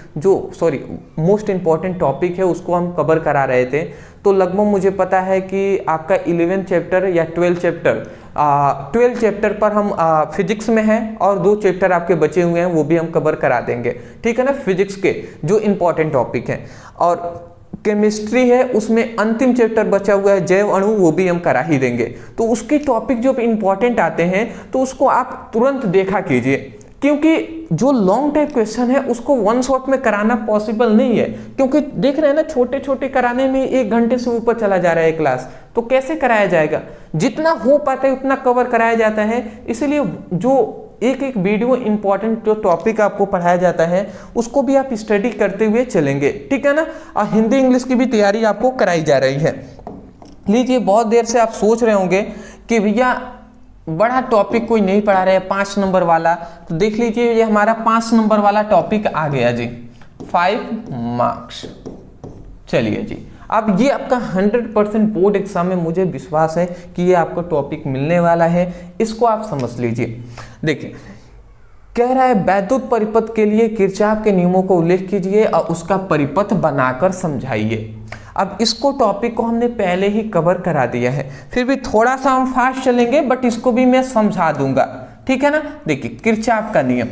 most important topic है उसको हम कवर करा रहे थे। तो लगभग मुझे पता है कि आपका 11 चैप्टर या 12 चैप्टर पर हम फिजिक्स में हैं, और 2 चैप्टर आपके बचे हुए हैं वो भी हम कवर करा देंगे। ठीक है ना, फिजिक्स के जो इंपॉर्टेंट टॉपिक हैं। और केमिस्ट्री है उसमें अंतिम चैप्टर बचा हुआ है जैव अणु, वो भी हम करा ही देंगे। तो उसके टॉपिक जो इंपॉर्टेंट आते हैं तो उसको आप तुरंत देखा कीजिए, क्योंकि जो लॉन्ग टाइप क्वेश्चन है उसको 1 शॉट में कराना पॉसिबल नहीं है, क्योंकि देख रहे हैं ना छोटे छोटे कराने में 1 घंटे से ऊपर चला जा रहा है क्लास, तो कैसे कराया जाएगा। जितना हो पाता है उतना कवर कराया जाता है, इसलिए जो एक वीडियो इंपॉर्टेंट जो टॉपिक आपको पढ़ाया जाता है उसको भी आप स्टडी करते हुए चलेंगे। ठीक है ना, और हिंदी इंग्लिश की भी तैयारी आपको कराई जा रही है। लीजिए, बहुत देर से आप सोच रहे होंगे कि भैया बड़ा टॉपिक कोई नहीं पढ़ा रहे 5 नंबर वाला, तो देख लीजिए ये हमारा 5 नंबर वाला टॉपिक आ गया जी, 5 मार्क्स। चलिए जी, अब ये आपका 100% बोर्ड एग्जाम में मुझे विश्वास है कि ये आपको टॉपिक मिलने वाला है, इसको आप समझ लीजिए। देखिए कह रहा है वैद्युत परिपथ के लिए किरचॉफ के नियमों को उल्लेख कीजिए और उसका परिपथ बनाकर समझाइए। अब इसको टॉपिक को हमने पहले ही कवर करा दिया है, फिर भी थोड़ा सा हम फास्ट चलेंगे, बट इसको भी मैं समझा दूंगा, ठीक है ना। देखिए किरचॉफ का नियम,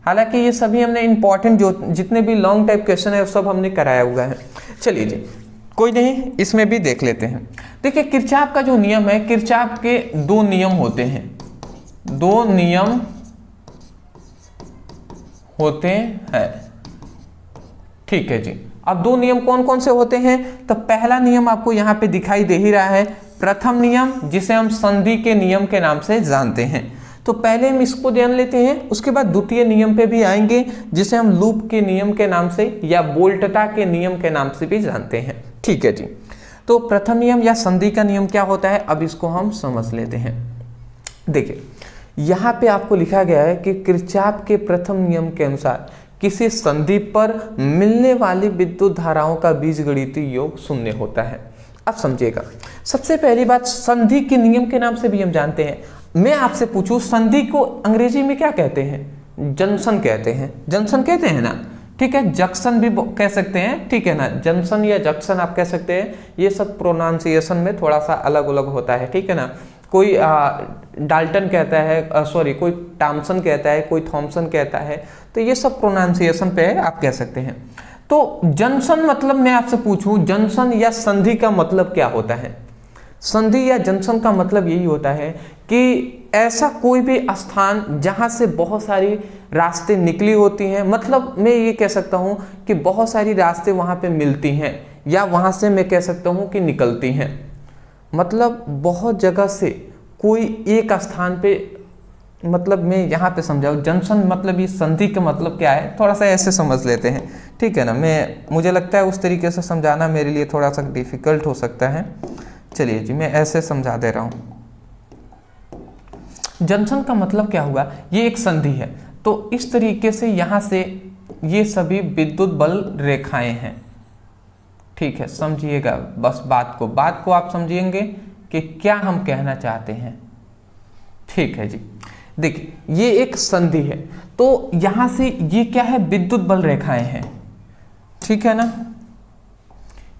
हालांकि ये सभी हमने इंपॉर्टेंट जो जितने भी लॉन्ग टाइप क्वेश्चन है वो सब हमने कराया हुआ है। चलिए जी कोई नहीं, इसमें भी देख लेते हैं। देखिए किरचॉफ का जो नियम है, किरचॉफ के 2 नियम होते हैं, 2 नियम होते हैं, ठीक है जी। अब 2 नियम कौन कौन से होते हैं, तो पहला नियम आपको यहाँ पे दिखाई दे ही रहा है, प्रथम नियम, जिसे हम संधि के नियम के नाम से जानते हैं। तो पहले हम इसको ध्यान लेते हैं, उसके बाद द्वितीय नियम पे भी आएंगे, जिसे हम लूप के नियम के नाम से या वोल्टता के नियम के नाम से भी जानते हैं, ठीक है जी। तो प्रथम नियम या संधि का नियम क्या होता है, अब इसको हम समझ लेते हैं। देखिए यहाँ पे आपको लिखा गया है कि किरचॉफ के प्रथम नियम के अनुसार किसी संधि पर मिलने वाली विद्युत धाराओं का बीजगणितीय योग शून्य होता है। अब समझिएगा, सबसे पहली बात, संधि के नियम के नाम से भी हम जानते हैं। मैं आपसे पूछूं संधि को अंग्रेजी में क्या कहते हैं, जंक्शन कहते हैं, जंक्शन कहते हैं ना, ठीक है, जंक्शन भी कह सकते हैं, ठीक है ना, जंक्शन या जंक्शन आप कह सकते हैं। ये सब प्रोनाउंसिएशन में थोड़ा सा अलग अलग होता है, ठीक है ना। कोई डाल्टन कहता है, सॉरी कोई टॉमसन कहता है, कोई थॉमसन कहता है, तो ये सब प्रोनाउंसिएशन पे है, आप कह सकते हैं। तो जंक्शन मतलब मैं आपसे पूछूं जंक्शन या संधि का मतलब क्या होता है, संधि या जंक्शन का मतलब यही होता है कि ऐसा कोई भी स्थान जहां से बहुत सारी रास्ते निकली होती हैं, मतलब मैं ये कह सकता हूं कि बहुत सारी रास्ते वहां पे मिलती हैं, या वहां से मैं कह सकता हूं कि निकलती हैं, मतलब बहुत जगह से कोई एक स्थान पे, मतलब मैं यहाँ पे समझाऊँ जंक्शन मतलब ये संधि का मतलब क्या है, थोड़ा सा ऐसे समझ लेते हैं, ठीक है ना। मुझे लगता है उस तरीके से समझाना मेरे लिए थोड़ा सा डिफिकल्ट हो सकता है। चलिए जी मैं ऐसे समझा दे रहा हूँ। जंक्शन का मतलब क्या हुआ, ये एक संधि है, तो इस तरीके से यहाँ से ये सभी विद्युत बल रेखाएं हैं, ठीक है, समझिएगा बस बात को आप समझिएंगे कि क्या हम कहना चाहते हैं, ठीक है जी। देखिए ये एक संधि है, तो यहां से ये क्या है, विद्युत बल रेखाएं हैं, ठीक है ना,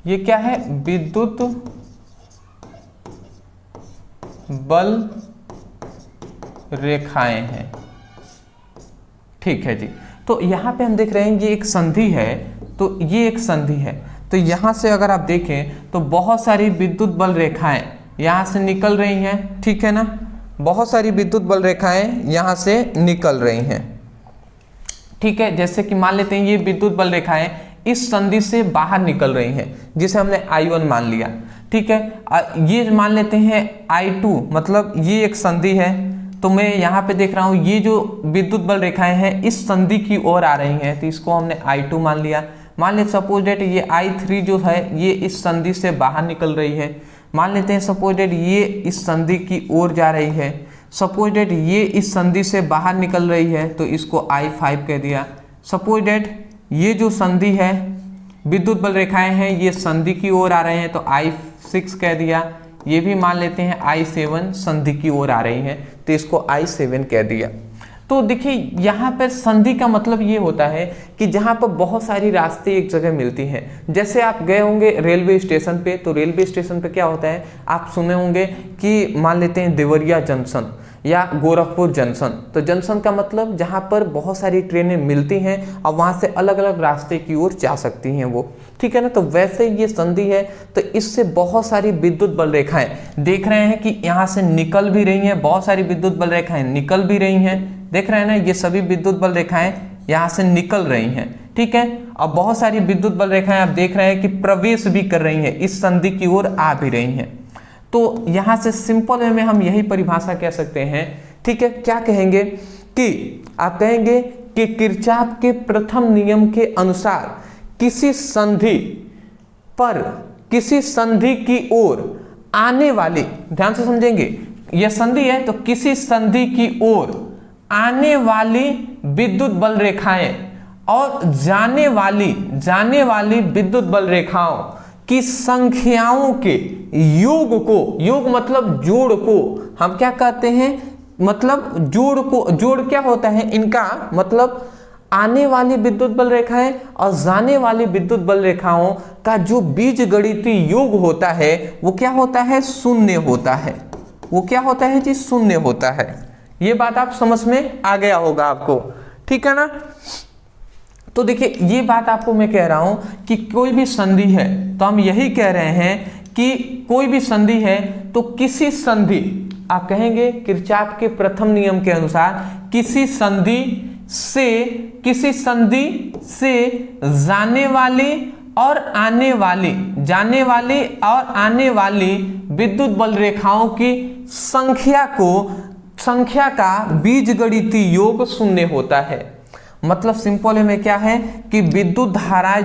ये क्या है, विद्युत बल रेखाएं हैं, ठीक है जी। तो यहां पे हम देख रहे हैं ये एक संधि है, तो ये एक संधि है, तो यहां से अगर आप देखें तो बहुत सारी विद्युत बल रेखाएं यहां से निकल रही हैं, ठीक है ना, बहुत सारी विद्युत बल रेखाएं यहां से निकल रही हैं, ठीक है। जैसे कि मान लेते हैं ये विद्युत बल रेखाएं इस संधि से बाहर निकल रही हैं, जिसे हमने I1 मान लिया, ठीक है। ये मान लेते हैं I2, मतलब ये एक संधि है, तो मैं यहाँ पे देख रहा हूँ ये जो विद्युत बल रेखाएं हैं इस संधि की ओर आ रही हैं, तो इसको हमने I2 मान लिया। मान लेते सपोज डेट ये I3 जो है ये इस संधि से बाहर निकल रही है, मान लेते हैं सपोज डेट ये इस संधि की ओर जा रही है, सपोज डेट ये इस संधि से बाहर निकल रही है, तो इसको I5 कह दिया। सपोज डेट ये जो संधि है विद्युत बल रेखाएं हैं ये संधि की ओर आ रहे हैं, तो I6 कह दिया। ये भी मान लेते हैं I7 संधि की ओर आ रही हैं, तो इसको I7 कह दिया। तो देखिए यहाँ पर संधि का मतलब ये होता है कि जहाँ पर बहुत सारी रास्ते एक जगह मिलती हैं। जैसे आप गए होंगे रेलवे स्टेशन पे, तो रेलवे स्टेशन पे क्या होता है, आप सुने होंगे कि मान लेते हैं देवरिया जंक्शन या गोरखपुर जंक्शन, तो जंक्शन का मतलब जहाँ पर बहुत सारी ट्रेनें मिलती हैं और वहाँ से अलग अलग रास्ते की ओर जा सकती हैं वो, ठीक है ना। तो वैसे ये संधि है, तो इससे बहुत सारी विद्युत बल रेखाएं देख रहे हैं कि यहाँ से निकल भी रही हैं, बहुत सारी विद्युत बल रेखाएं निकल भी रही हैं, देख रहे हैं ना, ये सभी विद्युत बल रेखाएं यहाँ से निकल रही हैं, ठीक है। अब बहुत सारी विद्युत बल रेखाएं आप देख रहे हैं कि प्रवेश भी कर रही हैं, इस संधि की ओर आ भी रही हैं। तो यहाँ से सिंपल वे में हम यही परिभाषा कह सकते हैं, ठीक है। क्या कहेंगे कि आप कहेंगे कि किरचॉफ के प्रथम नियम के अनुसार किसी संधि पर, किसी संधि की ओर आने वाली, ध्यान से समझेंगे, ये संधि है तो किसी संधि की ओर आने वाली विद्युत बल रेखाएं और जाने वाली विद्युत बल रेखाओं की संख्याओं के योग को, योग मतलब जोड़ को हम क्या कहते हैं, मतलब जोड़ क्या होता है इनका, मतलब आने वाली विद्युत बल रेखाएं और जाने वाली विद्युत बल रेखाओं का जो बीजगणितीय योग होता है वो क्या होता है, शून्य होता है। वो क्या होता है जी, शून्य होता है। ये बात आप समझ में आ गया होगा आपको, ठीक है ना। तो देखिए ये बात आपको मैं कह रहा हूं कि कोई भी संधि है तो हम यही कह रहे हैं कि कोई भी संधि है तो किसी संधि, आप कहेंगे किरचॉफ के प्रथम नियम के अनुसार किसी संधि से जाने वाली विद्युत बल रेखाओं की संख्या का बीजगणितीय योग शून्य होता है। मतलब सिंपल है में क्या है कि विद्युत धारा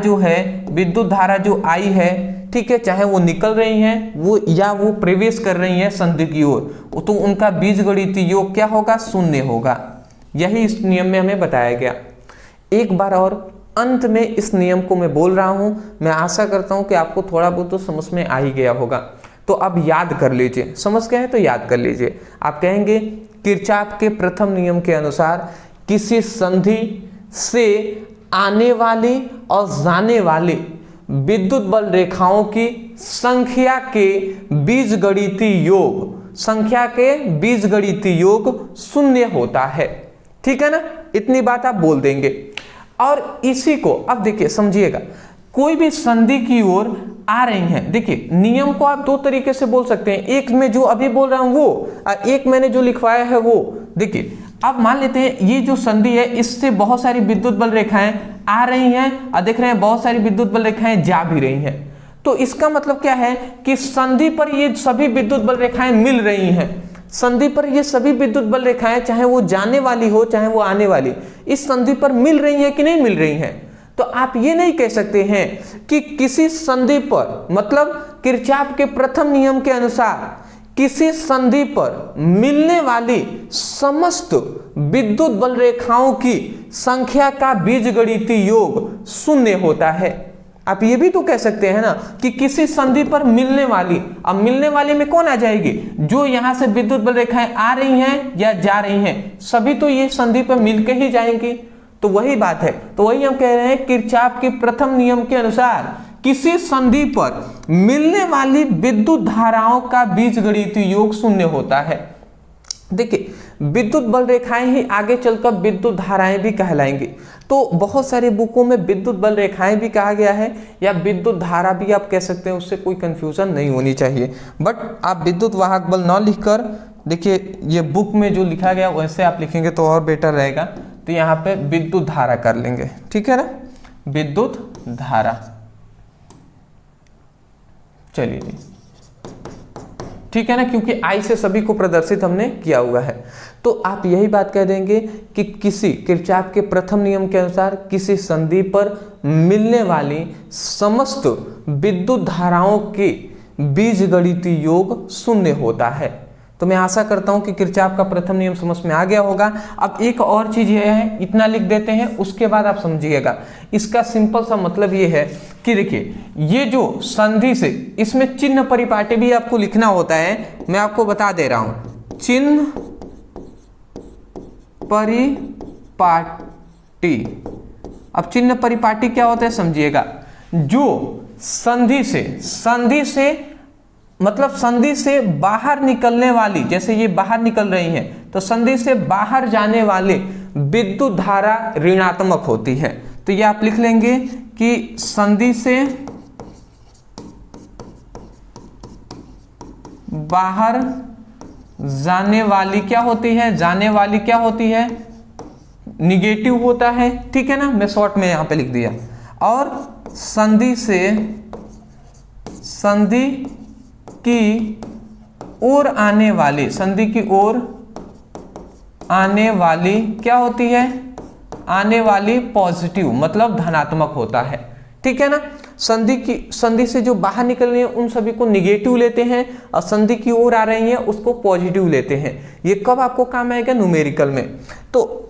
जो आई है, ठीक है, चाहे वो निकल रही हैं वो या वो प्रवेश कर रही हैं संधि की ओर, तो उनका बीजगणितीय योग क्या होगा, शून्य होगा। यही इस नियम में हमें बताया गया। एक बार और अंत में इस नियम को मैं बोल रहा हूं, मैं आशा करता हूं कि आपको थोड़ा बहुत तो समझ में आ ही गया होगा। तो अब याद कर लीजिए, समझ गए हैं तो याद कर लीजिए। आप कहेंगे किरचॉफ के प्रथम नियम के अनुसार किसी संधि से आने वाली और जाने वाली विद्युत बल रेखाओं की संख्या के बीजगणितीय योग शून्य होता है, ठीक है ना। इतनी बात आप बोल देंगे। और इसी को अब देखिए समझिएगा, कोई भी संधि की ओर आ रही हैं, देखिए नियम को आप दो तरीके से बोल सकते हैं, एक में जो अभी बोल रहा हूं वो, और एक मैंने जो लिखवाया है वो। देखिए अब मान लेते हैं ये जो संधि है इससे बहुत सारी विद्युत बल रेखाएं आ रही हैं और देख रहे हैं बहुत सारी विद्युत बल रेखाएं जा भी रही हैं। तो इसका मतलब क्या है कि संधि पर ये सभी विद्युत बल रेखाएं मिल रही हैं। संधि पर ये सभी विद्युत बल रेखाएं, चाहे वो जाने वाली हो चाहे वो आने वाली, इस संधि पर मिल रही हैं कि नहीं मिल रही हैं। तो आप ये नहीं कह सकते हैं कि किसी संधि पर, मतलब किरचॉफ के प्रथम नियम के अनुसार किसी संधि पर मिलने वाली समस्त विद्युत बल रेखाओं की संख्या का बीजगणितीय योग शून्य होता है। आप ये भी तो कह सकते हैं ना कि किसी संधि पर मिलने वाली, अब मिलने वाली में कौन आ जाएगी, जो यहां से विद्युत बल रेखाएं आ रही हैं या जा रही हैं, सभी तो ये संधि पर मिलकर ही जाएंगी। तो वही बात है, तो वही हम कह रहे हैं किरचॉफ के प्रथम नियम के अनुसार किसी संधि पर मिलने वाली विद्युत धाराओं का बीजगणितीय योग शून्य होता है। देखिए विद्युत बल रेखाएं ही आगे चलकर विद्युत धाराएं भी कहलाएंगी। तो बहुत सारे बुकों में विद्युत बल रेखाएं भी कहा गया है या विद्युत धारा भी आप कह सकते हैं, उससे कोई कंफ्यूजन नहीं होनी चाहिए। बट आप विद्युत वाहक बल न लिखकर, देखिए ये बुक में जो लिखा गया वैसे आप लिखेंगे तो और बेटर रहेगा। तो यहाँ पे विद्युत धारा कर लेंगे, ठीक है ना, विद्युत धारा। चलिए जी, ठीक है ना, क्योंकि आई से सभी को प्रदर्शित हमने किया हुआ है। तो आप यही बात कह देंगे कि किसी किरचॉफ के प्रथम नियम के अनुसार किसी संधि पर मिलने वाली समस्त विद्युत धाराओं के बीजगणितीय योग शून्य होता है। तो मैं आशा करता हूं कि किरचॉफ का प्रथम नियम समझ में आ गया होगा। अब एक और चीज ये है, इतना लिख देते हैं, उसके बाद आप समझिएगा। इसका सिंपल सा मतलब ये है कि देखिए ये जो संधि से, इसमें चिन्ह परिपाटी भी आपको लिखना होता है। मैं आपको बता दे रहा हूं, चिन्ह परिपाटी। अब चिन्ह परिपाटी क्या होता है समझिएगा, जो संधि से मतलब संधि से बाहर निकलने वाली, जैसे ये बाहर निकल रही हैं, तो संधि से बाहर जाने वाले विद्युत धारा ऋणात्मक होती है। तो ये आप लिख लेंगे कि संधि से बाहर जाने वाली क्या होती है, जाने वाली क्या होती है, निगेटिव होता है, ठीक है ना, मैं शॉर्ट में यहां पे लिख दिया। और संधि की ओर आने वाली, संधि की ओर आने वाली क्या होती है, आने वाली पॉजिटिव, मतलब धनात्मक होता है, ठीक है ना। संधि से जो बाहर निकल रही है उन सभी को निगेटिव लेते हैं और संधि की ओर आ रही है उसको पॉजिटिव लेते हैं। ये कब आपको काम आएगा? न्यूमेरिकल में। तो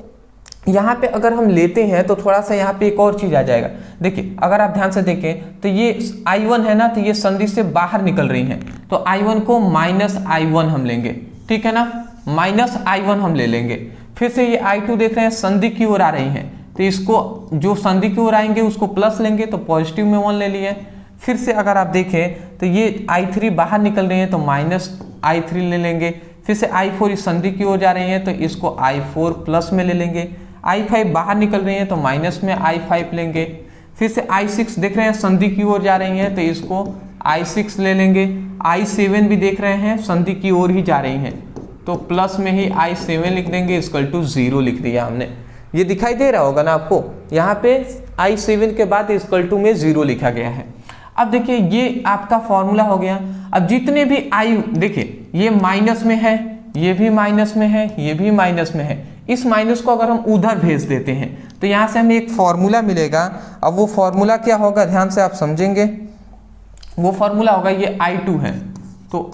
यहाँ पे अगर हम लेते हैं तो थोड़ा सा यहाँ पे एक और चीज आ जाएगा। देखिए अगर आप ध्यान से देखें तो ये I1 है ना, तो ये संधि से बाहर निकल रही हैं, तो I1 को -I1 हम लेंगे, ठीक है ना, -I1 हम ले लेंगे। फिर से ये I2 देख रहे हैं संधि की ओर आ रही हैं, तो इसको जो संधि की ओर आएंगे उसको प्लस लेंगे, तो पॉजिटिव में 1 ले लिए। फिर से अगर आप देखें तो ये I3 बाहर निकल रही है तो -I3 ले लेंगे। फिर से I4 इस संधि की ओर जा रही है तो इसको I4 प्लस में ले लेंगे। I5 बाहर निकल रही है तो माइनस में I5 लेंगे। फिर से I6 देख रहे हैं संधि की ओर जा रही है तो इसको I6 ले लेंगे। I7 भी देख रहे हैं संधि की ओर ही जा रही हैं, तो प्लस में ही I7 लिख देंगे, इक्वल टू 0 लिख दिया हमने। ये दिखाई दे रहा होगा ना आपको, यहाँ पे I7 के बाद इक्वल टू में 0 लिखा गया है। अब देखिए ये आपका फॉर्मूला हो गया। अब जितने भी देखिए ये माइनस में है, ये भी माइनस में है, ये भी माइनस में है, इस माइनस को अगर हम उधर भेज देते हैं तो यहाँ से हमें एक फॉर्मूला मिलेगा। अब वो फॉर्मूला क्या होगा, ध्यान से आप समझेंगे। वो फॉर्मूला होगा, ये I2 है तो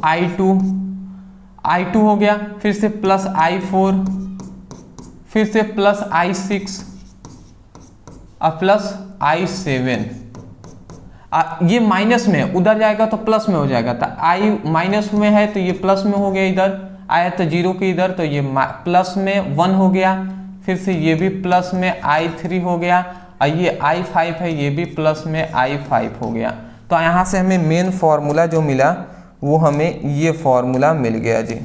I2 हो गया, फिर से प्लस I4, फिर से प्लस I6 और प्लस I7। ये माइनस में है, उधर जाएगा तो प्लस में हो जाएगा, तो I माइनस में है तो ये प्लस में हो गया, इधर आया तो 0 की इधर, तो ये प्लस में 1 हो गया। फिर से ये भी प्लस में I3 हो गया और ये I5 है, ये भी प्लस में I5 हो गया। तो यहाँ से हमें मेन फॉर्मूला जो मिला वो हमें ये फॉर्मूला मिल गया जी।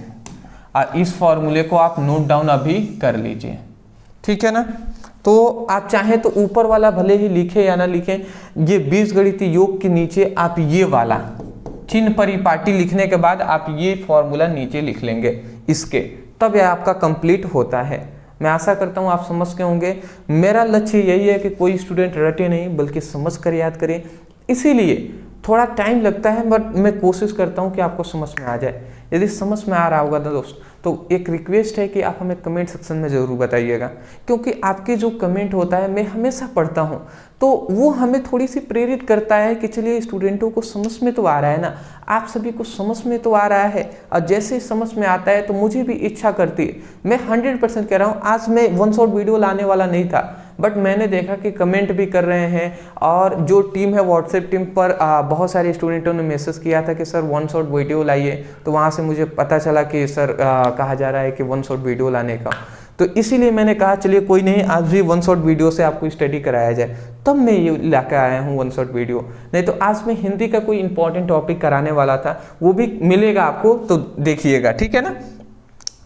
और इस फॉर्मूले को आप नोट डाउन अभी कर लीजिए, ठीक है ना। तो आप चाहें तो ऊपर वाला भले ही लिखे या ना लिखें, ये बीजगणितीय योग के नीचे आप ये वाला चिन्ह परिपाटी लिखने के बाद आप ये फॉर्मूला नीचे लिख लेंगे इसके, तब यह आपका कंप्लीट होता है। मैं आशा करता हूँ आप समझ के होंगे। मेरा लक्ष्य यही है कि कोई स्टूडेंट रटे नहीं बल्कि समझ कर याद करे, इसीलिए थोड़ा टाइम लगता है, बट मैं कोशिश करता हूँ कि आपको समझ में आ जाए। यदि समझ में आ रहा होगा ना दोस्त, तो एक रिक्वेस्ट है कि आप हमें कमेंट सेक्शन में ज़रूर बताइएगा, क्योंकि आपके जो कमेंट होता है मैं हमेशा पढ़ता हूँ, तो वो हमें थोड़ी सी प्रेरित करता है कि चलिए स्टूडेंटों को समझ में तो आ रहा है ना, आप सभी को समझ में तो आ रहा है। और जैसे ही समझ में आता है तो मुझे भी इच्छा करती है। मैं 100% कह रहा हूँ, आज मैं 1 शॉट वीडियो लाने वाला नहीं था, बट मैंने देखा कि कमेंट भी कर रहे हैं, और जो टीम है व्हाट्सएप टीम पर बहुत सारे स्टूडेंटों ने मैसेज किया था कि सर 1 शॉट वीडियो लाइए, तो वहाँ से मुझे पता चला कि सर कहा जा रहा है कि 1 शॉट वीडियो लाने का। तो इसीलिए मैंने कहा चलिए कोई नहीं, आज भी 1 शॉट वीडियो से आपको स्टडी कराया जाए, तब मैं ये ला कर आया हूँ 1 शॉट वीडियो। नहीं तो आज मैं हिंदी का कोई इंपॉर्टेंट टॉपिक कराने वाला था, वो भी मिलेगा आपको, तो देखिएगा, ठीक है ना।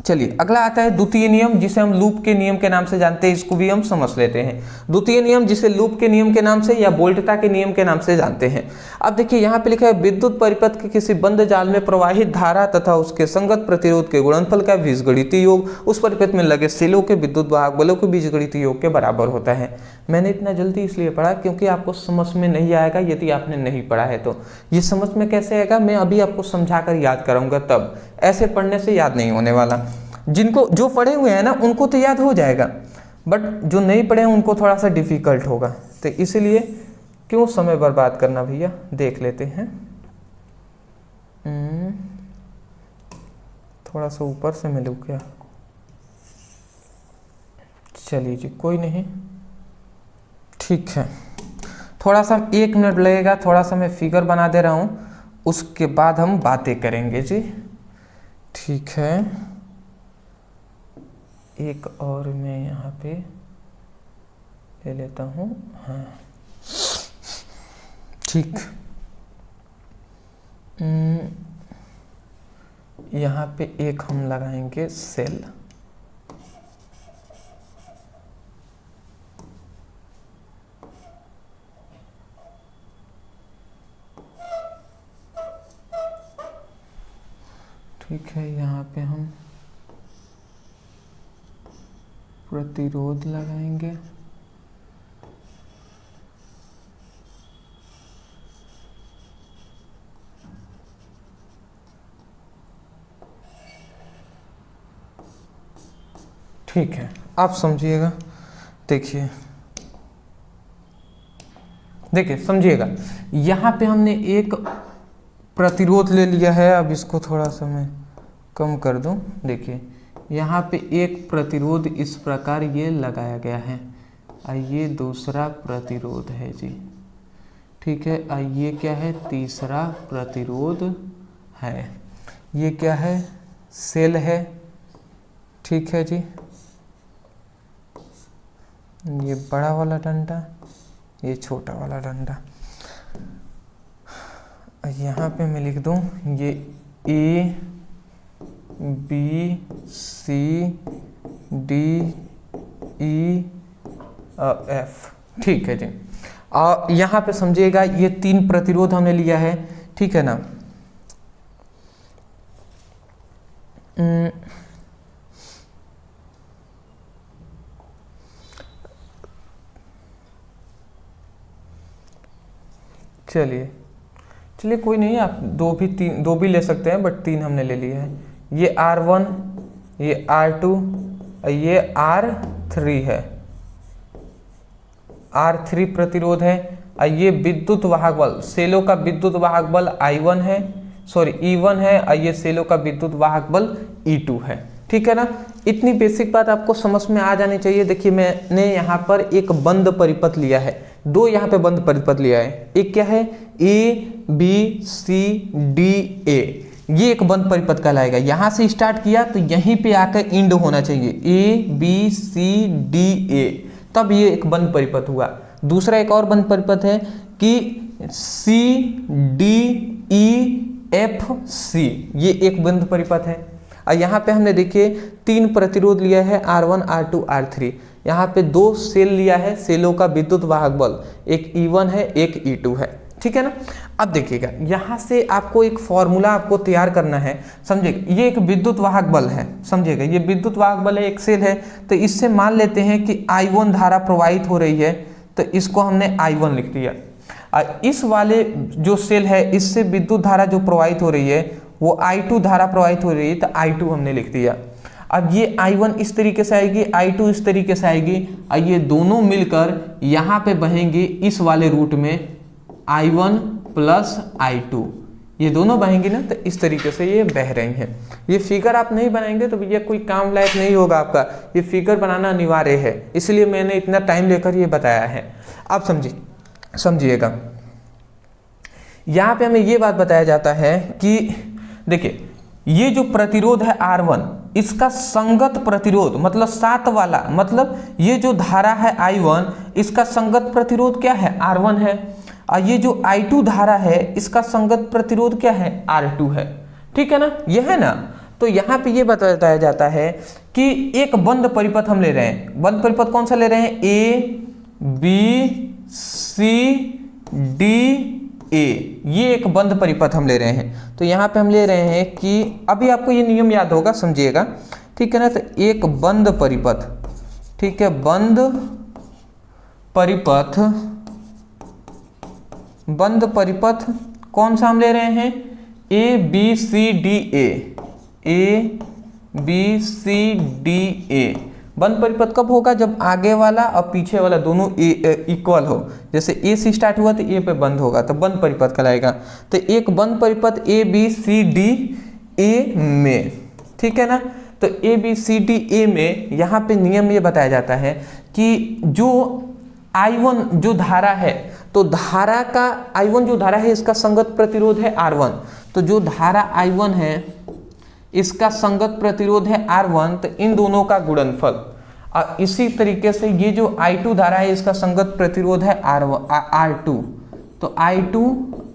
चलिए अगला आता है द्वितीय नियम, जिसे हम लूप के नियम के नाम से जानते हैं, इसको भी हम समझ लेते हैं। द्वितीय नियम जिसे लूप के नियम के नाम से या वोल्टता के नियम के नाम से जानते हैं। अब देखिए यहाँ पे लिखा है, विद्युत परिपथ के किसी बंद जाल में प्रवाहित धारा तथा उसके संगत प्रतिरोध के गुणनफल का बीजगणितीय योग उस परिपथ में लगे सेलों के विद्युत वाहक बलों के बीजगणितीय योग के बराबर होता है। मैंने इतना जल्दी इसलिए पढ़ा क्योंकि आपको समझ में नहीं आएगा यदि आपने नहीं पढ़ा है तो। ये समझ में कैसे आएगा, मैं अभी आपको समझा कर याद कराऊंगा, तब ऐसे पढ़ने से याद नहीं होने वाला। जिनको जो पढ़े हुए हैं ना उनको तो याद हो जाएगा, बट जो नहीं पढ़े हैं उनको थोड़ा सा डिफिकल्ट होगा, तो इसीलिए क्यों समय बर्बाद करना भैया, देख लेते हैं। थोड़ा सा ऊपर से मिलूँ क्या, चलिए जी कोई नहीं, ठीक है। थोड़ा सा 1 मिनट लगेगा, थोड़ा सा मैं फिगर बना दे रहा हूँ, उसके बाद हम बातें करेंगे जी, ठीक है। एक और मैं यहाँ पे ले लेता हूँ, हाँ ठीक। यहाँ पे एक हम लगाएंगे सेल, ठीक है। यहाँ पे हम प्रतिरोध लगाएंगे, ठीक है। आप समझिएगा, देखिए देखिए समझिएगा, यहाँ पे हमने एक प्रतिरोध ले लिया है। अब इसको थोड़ा सा मैं कम कर दूं। देखिए यहाँ पे एक प्रतिरोध इस प्रकार ये लगाया गया है, और ये दूसरा प्रतिरोध है जी, ठीक है। और ये क्या है, तीसरा प्रतिरोध है। ये क्या है, सेल है, ठीक है जी। ये बड़ा वाला डंडा, ये छोटा वाला डंडा। यहाँ पे मैं लिख दूँ ये A B C D E F, ठीक है जी। और यहाँ पे समझिएगा ये 3 प्रतिरोध हमने लिया है, ठीक है ना। चलिए कोई नहीं, आप 2 भी ले सकते हैं, बट 3 हमने ले लिए हैं। ये R1, ये R2, ये R3 है, R3 प्रतिरोध है। और ये विद्युत वाहक बल, सेलों का विद्युत वाहक बल I1 है, सॉरी E1 है, और ये सेलों का विद्युत वाहक बल E2 है, ठीक है ना। इतनी बेसिक बात आपको समझ में आ जानी चाहिए। देखिए मैंने यहाँ पर एक बंद परिपथ लिया है, 2 यहाँ पे बंद परिपथ लिया है। एक क्या है, ए बी सी डी ए, ये एक बंद परिपथ कहलाएगा। यहाँ से स्टार्ट किया तो यहीं पे आकर इंड होना चाहिए, ए बी सी डी ए, तब ये एक बंद परिपथ हुआ। दूसरा एक और बंद परिपथ है कि सी डी ई एफ सी, ये एक बंद परिपथ है। और यहाँ पे हमने देखिए 3 प्रतिरोध लिया है, R1 R2 R3। यहाँ पे 2 सेल लिया है, सेलों का विद्युत वाहक बल, एक E1 है, एक E2 है, ठीक है ना। अब देखिएगा यहाँ से आपको एक फॉर्मूला आपको तैयार करना है, समझिएगा। ये एक विद्युत वाहक बल है, समझिएगा, ये विद्युत वाहक बल है, एक सेल है। तो इससे मान लेते हैं कि I1 धारा प्रवाहित हो रही है, तो इसको हमने I1 लिख दिया। और इस वाले जो सेल है, इससे विद्युत धारा जो प्रवाहित हो रही है वो I2 धारा प्रवाहित हो रही है, तो I2 हमने लिख दिया। अब ये I1 इस तरीके से आएगी, I2 इस तरीके से आएगी, और ये दोनों मिलकर यहाँ पे बहेंगे इस वाले रूट में, I1 प्लस I2, ये दोनों बहेंगी ना, तो इस तरीके से ये बह रही हैं। ये फिगर आप नहीं बनाएंगे तो ये कोई काम लायक नहीं होगा आपका, ये फिगर बनाना अनिवार्य है, इसलिए मैंने इतना टाइम लेकर ये बताया है। आप समझिएगा, यहाँ पे हमें ये बात बताया जाता है कि देखिए ये जो प्रतिरोध है R1, इसका संगत प्रतिरोध मतलब साथ वाला, मतलब ये जो धारा है I1, इसका संगत प्रतिरोध क्या है, R1 है। और ये जो I2 धारा है, इसका संगत प्रतिरोध क्या है, R2 है, ठीक है ना, ये है ना। तो यहाँ पे ये बताया जाता है कि एक बंद परिपथ हम ले रहे हैं। बंद परिपथ कौन सा ले रहे हैं, A B C D A, ये एक बंद परिपथ हम ले रहे हैं। तो यहाँ पे हम ले रहे हैं कि अभी आपको ये नियम याद होगा, समझिएगा, ठीक है ना। तो एक बंद परिपथ, ठीक है, बंद परिपथ कौन सा हम ले रहे हैं, ए बी सी डी ए। बंद परिपथ कब होगा, जब आगे वाला और पीछे वाला दोनों इक्वल हो। जैसे ए से स्टार्ट हुआ तो ए पे बंद होगा, तो बंद परिपथ कहलाएगा। तो एक बंद परिपथ ए बी सी डी ए में, ठीक है ना। तो ए बी सी डी ए में यहाँ पे नियम ये बताया जाता है कि जो I1 जो धारा है, तो धारा का I1 जो धारा है, इसका संगत प्रतिरोध है R1। तो जो धारा I1 है, इसका संगत प्रतिरोध है R1, तो इन दोनों का गुणनफल। और इसी तरीके से ये जो I2 धारा है, इसका संगत प्रतिरोध है R2। तो I2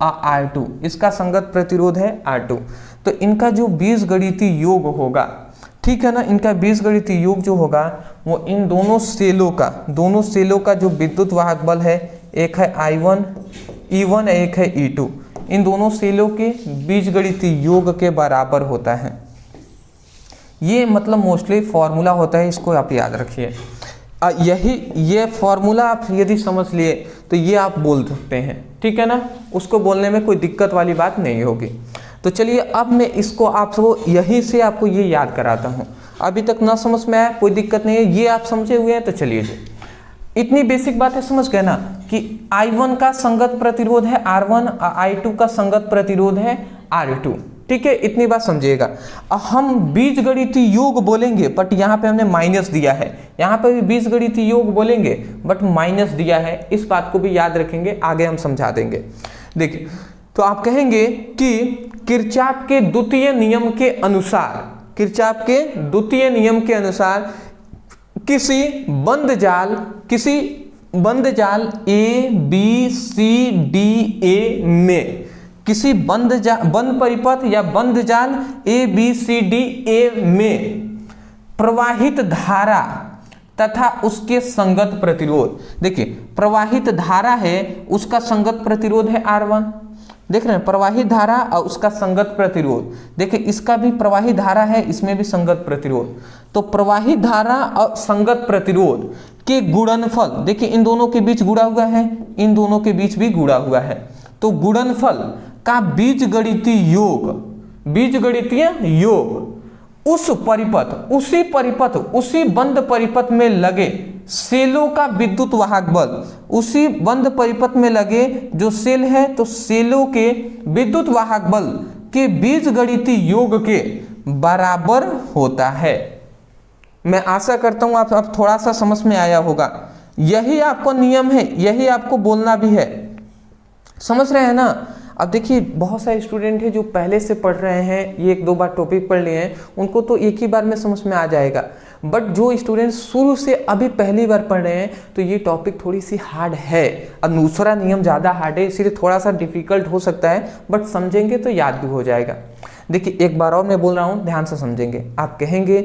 और R2, इसका संगत प्रतिरोध है R2। तो इनका जो बीजगणितीय योग होगा, ठीक है ना, इनका बीजगणितीय योग जो होगा वो इन दोनों सेलों का जो विद्युत वाहक बल है, एक है I1 E1, एक है E2, इन दोनों सेलों के बीजगणितीय योग के बराबर होता है। ये मतलब मोस्टली फॉर्मूला होता है, इसको आप याद रखिए। ये फॉर्मूला आप यदि समझ लिए तो ये आप बोल सकते हैं, ठीक है ना, उसको बोलने में कोई दिक्कत वाली बात नहीं होगी। तो चलिए अब मैं इसको आपको यहीं से आपको ये याद कराता हूँ। अभी तक ना समझ में आया कोई दिक्कत नहीं है, ये आप समझे हुए हैं तो चलिए जी इतनी बेसिक बात है, समझ गए ना कि I1 का संगत प्रतिरोध है R1, I2 का संगत प्रतिरोध है R2। ठीक है, इतनी बात समझिएगा। हम बीजगणितीय योग बोलेंगे बट यहाँ पे हमने माइनस दिया है, यहाँ पे भी बीजगणितीय योग बोलेंगे बट माइनस दिया है, इस बात को भी याद रखेंगे, आगे हम समझा देंगे। देखिए, तो आप कहेंगे कि किरचॉफ के द्वितीय नियम के अनुसार, किरचॉफ के द्वितीय नियम के अनुसार किसी बंद जाल ए बी सी डी ए में, किसी बंद परिपथ या बंद जाल ए बी सी डी ए में प्रवाहित धारा तथा उसके संगत प्रतिरोध। देखिए, प्रवाहित धारा है, उसका संगत प्रतिरोध है R1, देख रहे हैं, प्रवाहित धारा और उसका संगत प्रतिरोध। देखिए, इसका भी प्रवाहित धारा है, इसमें भी संगत प्रतिरोध। तो प्रवाहित धारा और संगत प्रतिरोध के गुणनफल, देखिए इन दोनों के बीच गुणा हुआ है, इन दोनों के बीच भी गुणा हुआ है, तो गुणनफल का बीजगणितीय योग उस परिपथ, उसी बंद परिपथ में लगे सेलों का विद्युत वाहक बल, उसी बंद परिपथ में लगे जो सेल है, तो सेलों के विद्युत वाहक बल के बीजगणितीय योग के बराबर होता है। मैं आशा करता हूं आप अब थोड़ा सा समझ में आया होगा। यही आपको नियम है, यही आपको बोलना भी है, समझ रहे हैं ना। अब देखिए, बहुत सारे स्टूडेंट हैं जो पहले से पढ़ रहे हैं, ये 1-2 बार टॉपिक पढ़ लिए हैं, उनको तो एक ही बार में समझ में आ जाएगा। बट जो स्टूडेंट शुरू से अभी पहली बार पढ़ रहे हैं, तो ये टॉपिक थोड़ी सी हार्ड है, और दूसरा नियम ज़्यादा हार्ड है, इसीलिए थोड़ा सा डिफिकल्ट हो सकता है, बट समझेंगे तो याद भी हो जाएगा। देखिए, एक बार और मैं बोल रहा हूँ, ध्यान से समझेंगे। आप कहेंगे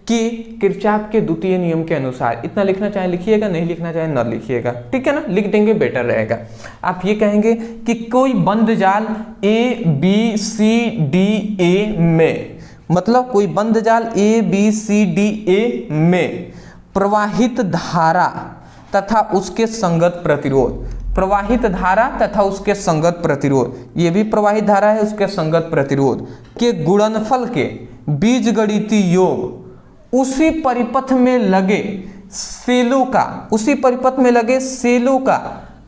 कि किरचॉफ के द्वितीय नियम के अनुसार, इतना लिखना चाहे लिखिएगा, नहीं लिखना चाहे न लिखिएगा, ठीक है ना, लिख देंगे बेटर रहेगा। आप ये कहेंगे कि कोई बंद जाल ए बी सी डी ए में, मतलब कोई बंद जाल ए बी सी डी ए में प्रवाहित धारा तथा उसके संगत प्रतिरोध, प्रवाहित धारा तथा उसके संगत प्रतिरोध, ये भी प्रवाहित धारा है, उसके संगत प्रतिरोध के गुणनफल के बीजगणितीय योग उसी परिपथ में लगे सेलों का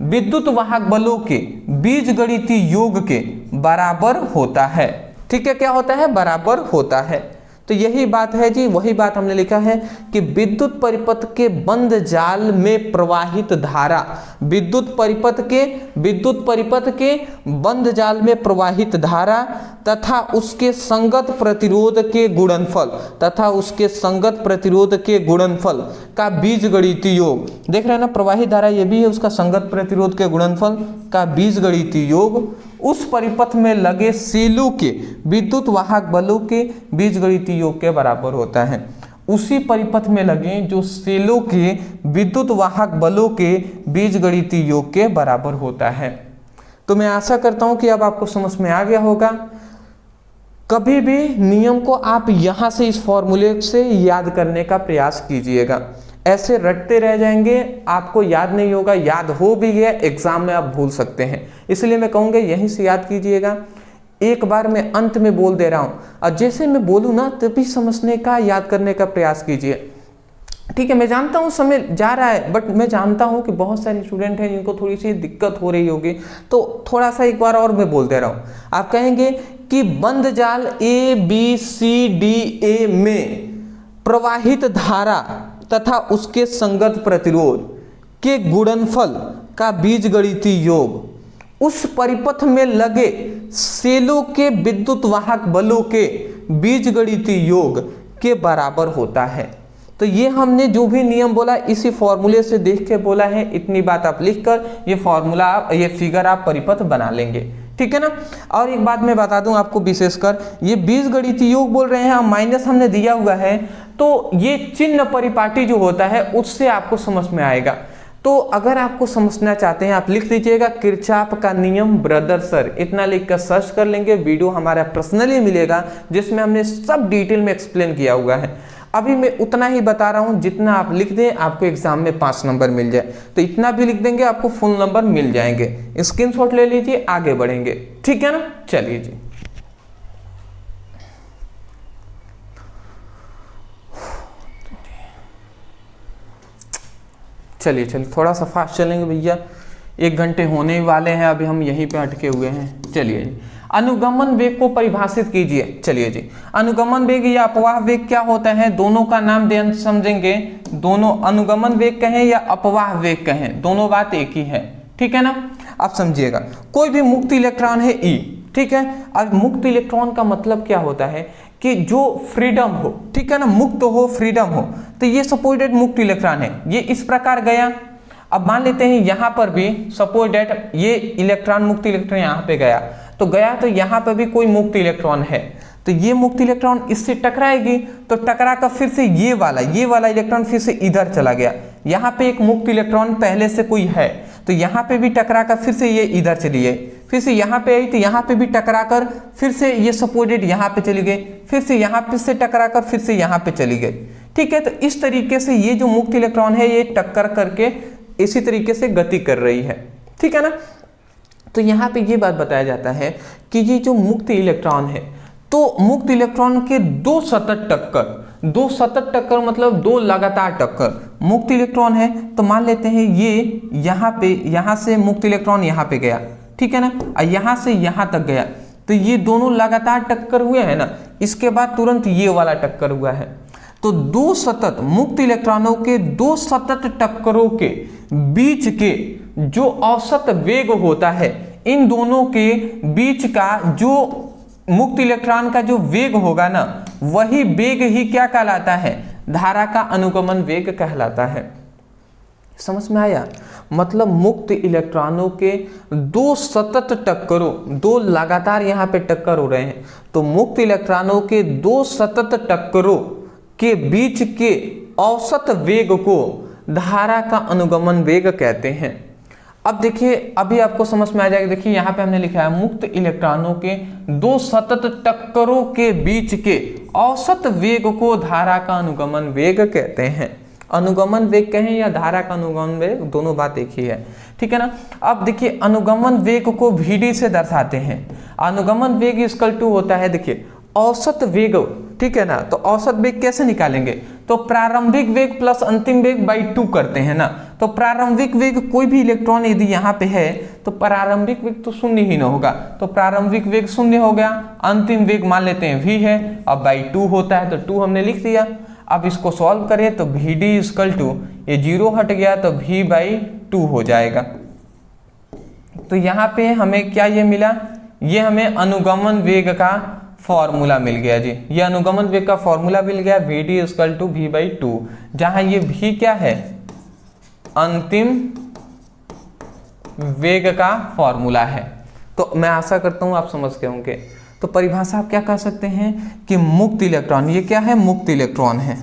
विद्युत वाहक बलों के बीजगणितीय योग के बराबर होता है। ठीक है, क्या होता है? बराबर होता है। तो यही बात है जी, वही बात हमने लिखा है कि विद्युत परिपथ के बंद जाल में प्रवाहित धारा, विद्युत परिपथ के बंद जाल में प्रवाहित धारा तथा उसके संगत प्रतिरोध के गुणनफल का बीजगणितीय योग, देख रहे हैं ना, प्रवाहित धारा ये भी है, उसका संगत प्रतिरोध के गुणनफल का बीजगणितीय योग उस परिपथ में लगे सेलों के विद्युत वाहक बलों के बीजगणितीय योग के बराबर होता है। उसी परिपथ में लगे जो सेलों के विद्युत वाहक बलों के बीजगणितीय योग के बराबर होता है। तो मैं आशा करता हूं कि अब आपको समझ में आ गया होगा। कभी भी नियम को आप यहां से इस फॉर्मूले से याद करने का प्रयास कीजिएगा, ऐसे रटते रह जाएंगे, आपको याद नहीं होगा, याद हो भी गया एग्जाम में आप भूल सकते हैं। इसलिए मैं कहूँगा यहीं से याद कीजिएगा। एक बार मैं अंत में बोल दे रहा हूँ, और जैसे मैं बोलूँ ना तभी समझने का, याद करने का प्रयास कीजिए। ठीक है, मैं जानता हूँ समय जा रहा है, बट मैं जानता हूँ कि बहुत सारे स्टूडेंट हैं जिनको थोड़ी सी दिक्कत हो रही होगी, तो थोड़ा सा एक बार और मैं बोल दे रहा हूँ। आप कहेंगे कि बंद जाल ए बी सी डी ए में प्रवाहित धारा तथा उसके संगत प्रतिरोध के गुणनफल का बीजगणितीय योग उस परिपथ में लगे सेलों के विद्युत वाहक बलों के बीजगणितीय योग के बराबर होता है। तो ये हमने जो भी नियम बोला इसी फॉर्मूले से देख के बोला है। इतनी बात आप लिखकर ये फॉर्मूला, ये फिगर आप परिपथ बना लेंगे, ठीक है ना। और एक बात मैं बता दूं आपको विशेषकर, ये बीजगणितीय योग बोल रहे हैं, माइनस हमने दिया हुआ है, तो ये चिन्ह परिपाटी जो होता है उससे आपको समझ में आएगा। तो अगर आपको समझना चाहते हैं आप लिख दीजिएगा किरचॉफ का नियम ब्रदर सर, इतना लिख कर सर्च कर लेंगे। वीडियो हमारा पर्सनली मिलेगा जिसमें हमने सब डिटेल में एक्सप्लेन किया हुआ है। अभी मैं उतना ही बता रहा हूं जितना आप लिख दें आपको एग्जाम में 5 नंबर मिल जाए, तो इतना भी लिख देंगे आपको फुल नंबर मिल जाएंगे। स्क्रीनशॉट ले लीजिए, आगे बढ़ेंगे, ठीक है ना। चलिए जी, चलिए थोड़ा सा फास्ट चलेंगे भैया, 1 घंटे होने ही वाले हैं, अभी हम यहीं पे अटके हुए हैं। चलिए जी, अनुगमन वेग को परिभाषित कीजिए। चलिए जी, अनुगमन वेग या अपवाह वेग क्या होता है, दोनों का नाम ध्यान समझेंगे। दोनों अनुगमन वेग कहें या अपवाह वेग कहें, दोनों बात एक ही है, ठीक है ना। आप समझिएगा, कोई भी मुक्त इलेक्ट्रॉन है E, ठीक है। अब मुक्त इलेक्ट्रॉन का मतलब क्या होता है कि जो फ्रीडम हो, ठीक है ना, मुक्त हो, फ्रीडम हो, तो ये सपोज डेट मुक्त इलेक्ट्रॉन है, ये इस प्रकार गया। अब मान लेते हैं यहाँ पर भी सपोज डेट ये इलेक्ट्रॉन, मुक्त इलेक्ट्रॉन यहाँ पे गया, तो यहाँ पर भी कोई मुक्त इलेक्ट्रॉन है, तो ये मुक्त इलेक्ट्रॉन इससे टकराएगी, तो टकरा कर फिर से ये वाला इलेक्ट्रॉन फिर से इधर चला गया। यहाँ पे एक मुक्त इलेक्ट्रॉन पहले से कोई है, तो यहाँ पे भी टकरा कर फिर से ये इधर चली गई, फिर से यहाँ पे आई तो यहाँ पे भी टकरा कर फिर से ये सपोर्टेड यहाँ पे चली गई, फिर से यहाँ पे से टकरा कर फिर से यहाँ पे चली गई, ठीक है। तो इस तरीके से ये जो मुक्त इलेक्ट्रॉन है ये टक्कर करके इसी तरीके से गति कर रही है, ठीक है ना। तो यहाँ पे ये बात बताया जाता है कि ये जो मुक्त इलेक्ट्रॉन है, तो मुक्त इलेक्ट्रॉन के दो सतत टक्कर मतलब दो लगातार टक्कर मुक्त इलेक्ट्रॉन है, तो मान लेते हैं ये यहाँ से मुक्त इलेक्ट्रॉन यहाँ पे गया, ठीक है ना, और यहाँ से यहाँ तक गया, तो ये दोनों लगातार टक्कर हुए हैं ना, इसके बाद तुरंत ये वाला टक्कर हुआ है। तो दो सतत मुक्त इलेक्ट्रॉनों के दो सतत टक्करों के बीच के जो औसत वेग होता है, इन दोनों के बीच का जो मुक्त इलेक्ट्रॉन का जो वेग होगा ना, वही वेग ही क्या कहलाता है, धारा का अनुगमन वेग कहलाता है। समझ में आया, मतलब मुक्त इलेक्ट्रॉनों के दो सतत टक्करों, दो लगातार यहाँ पे टक्कर हो रहे हैं, तो मुक्त इलेक्ट्रॉनों के दो सतत टक्करों के बीच के औसत वेग को धारा का अनुगमन वेग कहते हैं। अब देखिए, अभी आपको समझ में आ जाएगा। देखिए यहाँ पे हमने लिखा है मुक्त इलेक्ट्रॉनों के दो सतत टक्करों के बीच के औसत वेग को धारा का अनुगमन वेग कहते हैं। अनुगमन वेग कहें या धारा का अनुगमन वेग, दोनों बात एक ही है, ठीक है ना। अब देखिए अनुगमन वेग को VD से दर्शाते हैं। अनुगमन वेग इक्वल टू होता है, देखिए औसत वेग, ठीक है ना। तो औसत वेग कैसे निकालेंगे, तो प्रारंभिक वेग प्लस अंतिम वेग बाई 2 करते हैं ना। तो प्रारंभिक वेग, कोई भी इलेक्ट्रॉन यदि यहाँ पे है तो प्रारंभिक वेग तो शून्य ही ना होगा, तो प्रारंभिक वेग शून्य हो गया, अंतिम वेग मान लेते हैं v है, अब बाई 2 होता है तो 2 हमने लिख दिया। अब इसको सॉल्व करें तो VD इक्वल टू, ये 0 हट गया तो v/2 हो जाएगा। तो यहाँ पे हमें क्या ये मिला, ये हमें अनुगमन वेग का फॉर्मूला मिल गया जी। ये अनुगमन वेग का फॉर्मूला मिल गया, VD इक्वल टू v/2, जहां ये v क्या है, अंतिम वेग का फॉर्मूला है। तो मैं आशा करता हूं आप समझ गए होंगे। तो परिभाषा आप क्या कह सकते हैं कि मुक्त इलेक्ट्रॉन, ये क्या है, मुक्त इलेक्ट्रॉन है,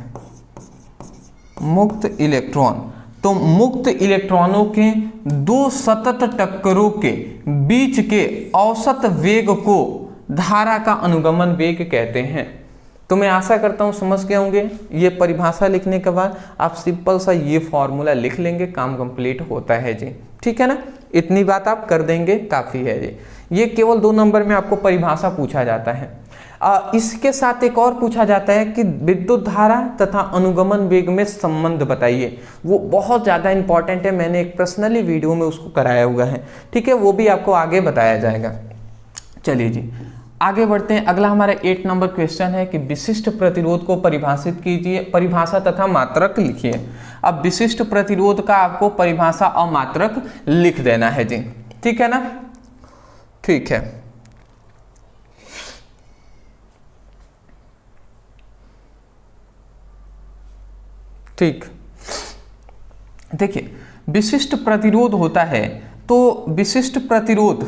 मुक्त इलेक्ट्रॉन। तो मुक्त इलेक्ट्रॉनों के दो सतत टक्करों के बीच के औसत वेग को धारा का अनुगमन वेग कहते हैं। तो मैं आशा करता हूं समझ गए होंगे। ये परिभाषा लिखने के बाद आप सिंपल सा ये फॉर्मूला लिख लेंगे, काम कंप्लीट होता है जी, ठीक है ना। इतनी बात आप कर देंगे, काफी है जी। ये केवल 2 नंबर में आपको परिभाषा पूछा जाता है। इसके साथ एक और पूछा जाता है कि विद्युत धारा तथा अनुगमन वेग में संबंध बताइए। वो बहुत ज़्यादा इंपॉर्टेंट है, मैंने एक पर्सनली वीडियो में उसको कराया हुआ है, ठीक है, वो भी आपको आगे बताया जाएगा। चलिए जी आगे बढ़ते हैं। अगला हमारा 8 नंबर क्वेश्चन है कि विशिष्ट प्रतिरोध को परिभाषित कीजिए, परिभाषा तथा मात्रक लिखिए। अब विशिष्ट प्रतिरोध का आपको परिभाषा और मात्रक लिख देना है जी, ठीक है ना, ठीक है। ठीक, देखिए विशिष्ट प्रतिरोध होता है, तो विशिष्ट प्रतिरोध,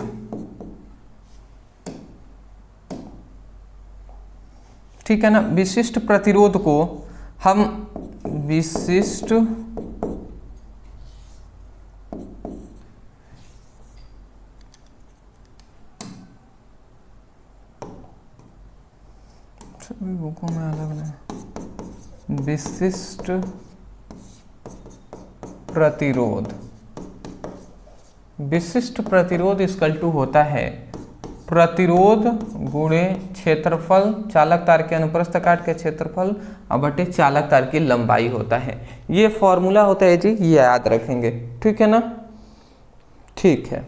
ठीक है ना, विशिष्ट प्रतिरोध को हम विशिष्ट सभी बुकों में अलग है, विशिष्ट प्रतिरोध, विशिष्ट प्रतिरोध इक्वल टू होता है प्रतिरोध गुणे क्षेत्रफल, चालक तार के अनुप्रस्थ काट के क्षेत्रफल और बटे चालक तार की लंबाई होता है। ये फॉर्मूला होता है जी, ये याद रखेंगे, ठीक है ना। ठीक है,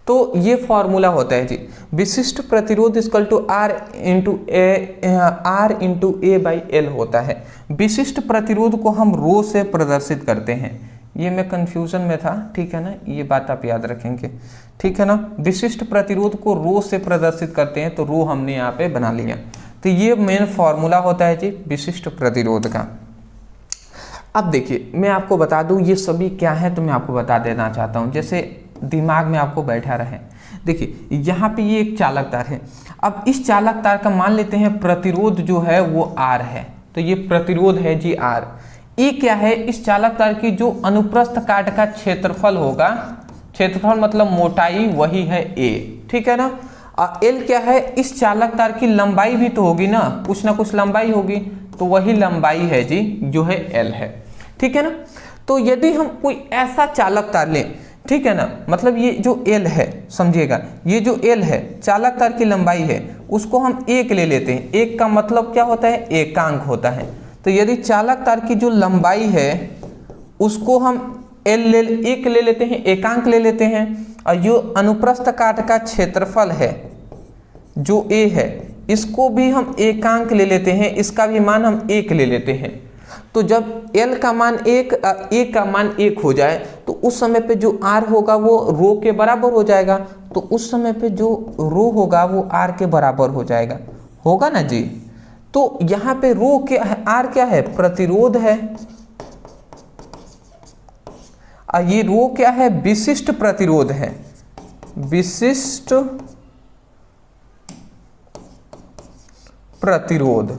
तो ये फॉर्मूला होता है जी, विशिष्ट प्रतिरोध equal to R into A by L होता है। विशिष्ट प्रतिरोध को हम रो से प्रदर्शित करते हैं। ये मैं कंफ्यूजन में था, ठीक है ना, ये बात आप याद रखेंगे, ठीक है ना। विशिष्ट प्रतिरोध को रो से प्रदर्शित करते हैं, तो रो हमने यहाँ पे बना लिया। तो ये मेन फॉर्मूला होता है जी विशिष्ट प्रतिरोध का। अब देखिए मैं आपको बता दूं ये सभी क्या है, तो मैं आपको बता देना चाहता हूं, जैसे दिमाग में आपको बैठा रहे। देखिए यहाँ पे ये एक चालक तार है। अब इस चालक तार का मान लेते हैं प्रतिरोध जो है वो R है, तो ये प्रतिरोध है जी R। ये क्या है, इस चालक तार की जो अनुप्रस्थ काट का क्षेत्रफल होगा, क्षेत्रफल मतलब मोटाई, वही है A, ठीक है ना। और L क्या है, इस चालक तार की लंबाई भी तो होगी ना कुछ लंबाई होगी, तो वही लंबाई है जी जो है L है, ठीक है ना। तो यदि हम कोई ऐसा चालक तार लें, ठीक है ना, मतलब ये जो L है, समझिएगा, ये जो L है चालक तार की लंबाई है, उसको हम 1 ले लेते हैं। 1 का मतलब क्या होता है, एकांक होता है। तो यदि चालक तार की जो लंबाई है उसको हम एक ले लेते हैं, एकांक ले लेते हैं, और जो अनुप्रस्थ काट का क्षेत्रफल है जो A है, इसको भी हम एकांक ले लेते हैं, इसका भी मान हम 1 ले लेते हैं। तो जब L का मान 1, A का मान 1 हो जाए, तो उस समय पे जो R होगा वो रो के बराबर हो जाएगा। तो उस समय पे जो रो होगा वो R के बराबर हो जाएगा, होगा ना जी। तो यहाँ पे रो क्या है, R क्या है, प्रतिरोध है, और ये रो क्या है, विशिष्ट प्रतिरोध है, विशिष्ट प्रतिरोध,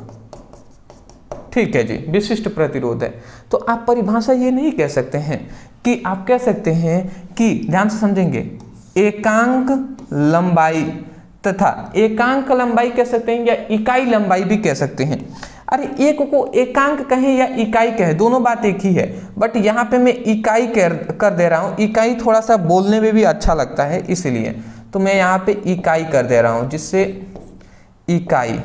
ठीक है जी, विशिष्ट प्रतिरोध है। तो आप परिभाषा ये नहीं कह सकते हैं कि, आप कह सकते हैं कि, ध्यान से समझेंगे, एकांक लंबाई, तथा एकांक लंबाई कह सकते हैं या इकाई लंबाई भी कह सकते हैं। अरे एक को एकांक कहें या इकाई कहें, दोनों बात एक ही है, बट यहाँ पे मैं इकाई कर दे रहा हूँ। इकाई थोड़ा सा बोलने में भी अच्छा लगता है, इसलिए तो मैं यहाँ पे इकाई कर दे रहा हूँ, जिससे इकाई,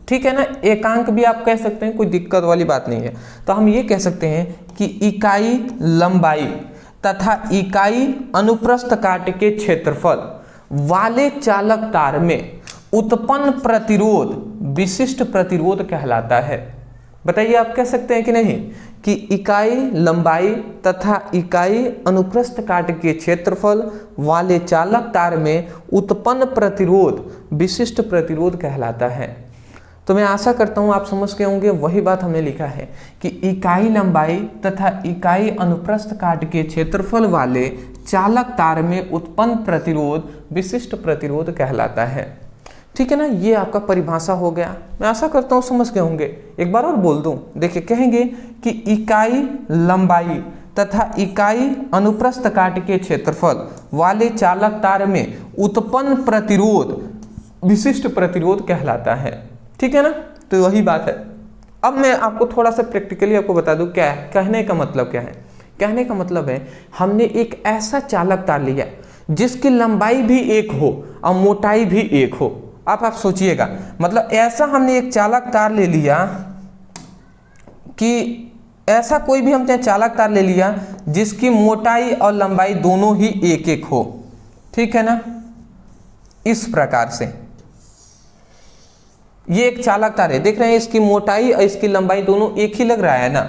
ठीक है ना। एकांक भी आप कह सकते हैं, कोई दिक्कत वाली बात नहीं है। तो हम ये कह सकते हैं कि इकाई लंबाई तथा इकाई अनुप्रस्थ काट के क्षेत्रफल वाले चालक तार में उत्पन्न प्रतिरोध विशिष्ट प्रतिरोध कहलाता है। बताइए, आप कह सकते हैं कि नहीं कि इकाई लंबाई तथा इकाई अनुप्रस्थ काट के क्षेत्रफल वाले चालक तार में उत्पन्न प्रतिरोध विशिष्ट प्रतिरोध कहलाता है। तो मैं आशा करता हूं आप समझ गए होंगे, वही बात हमने लिखा है कि इकाई लंबाई तथा इकाई अनुप्रस्थ काट के क्षेत्रफल वाले चालक तार में उत्पन्न प्रतिरोध विशिष्ट प्रतिरोध कहलाता है, ठीक है ना। ये आपका परिभाषा हो गया, मैं आशा करता हूँ समझ गए होंगे। एक बार और बोल दूं, देखिए कहेंगे कि इकाई लंबाई तथा इकाई अनुप्रस्थ काट के क्षेत्रफल वाले चालक तार में उत्पन्न प्रतिरोध विशिष्ट प्रतिरोध कहलाता है, ठीक है ना। तो वही बात है। अब मैं आपको थोड़ा सा प्रैक्टिकली आपको बता दूं क्या है, कहने का मतलब क्या है। कहने का मतलब है हमने एक ऐसा चालक तार लिया जिसकी लंबाई भी 1 हो और मोटाई भी 1 हो। आप सोचिएगा, मतलब ऐसा हमने एक चालक तार ले लिया कि ऐसा कोई भी हमने चालक तार ले लिया जिसकी मोटाई और लंबाई दोनों ही 1-1 हो, ठीक है ना। इस प्रकार से ये एक चालक तार है, देख रहे हैं, इसकी मोटाई और इसकी लंबाई दोनों एक ही लग रहा है ना।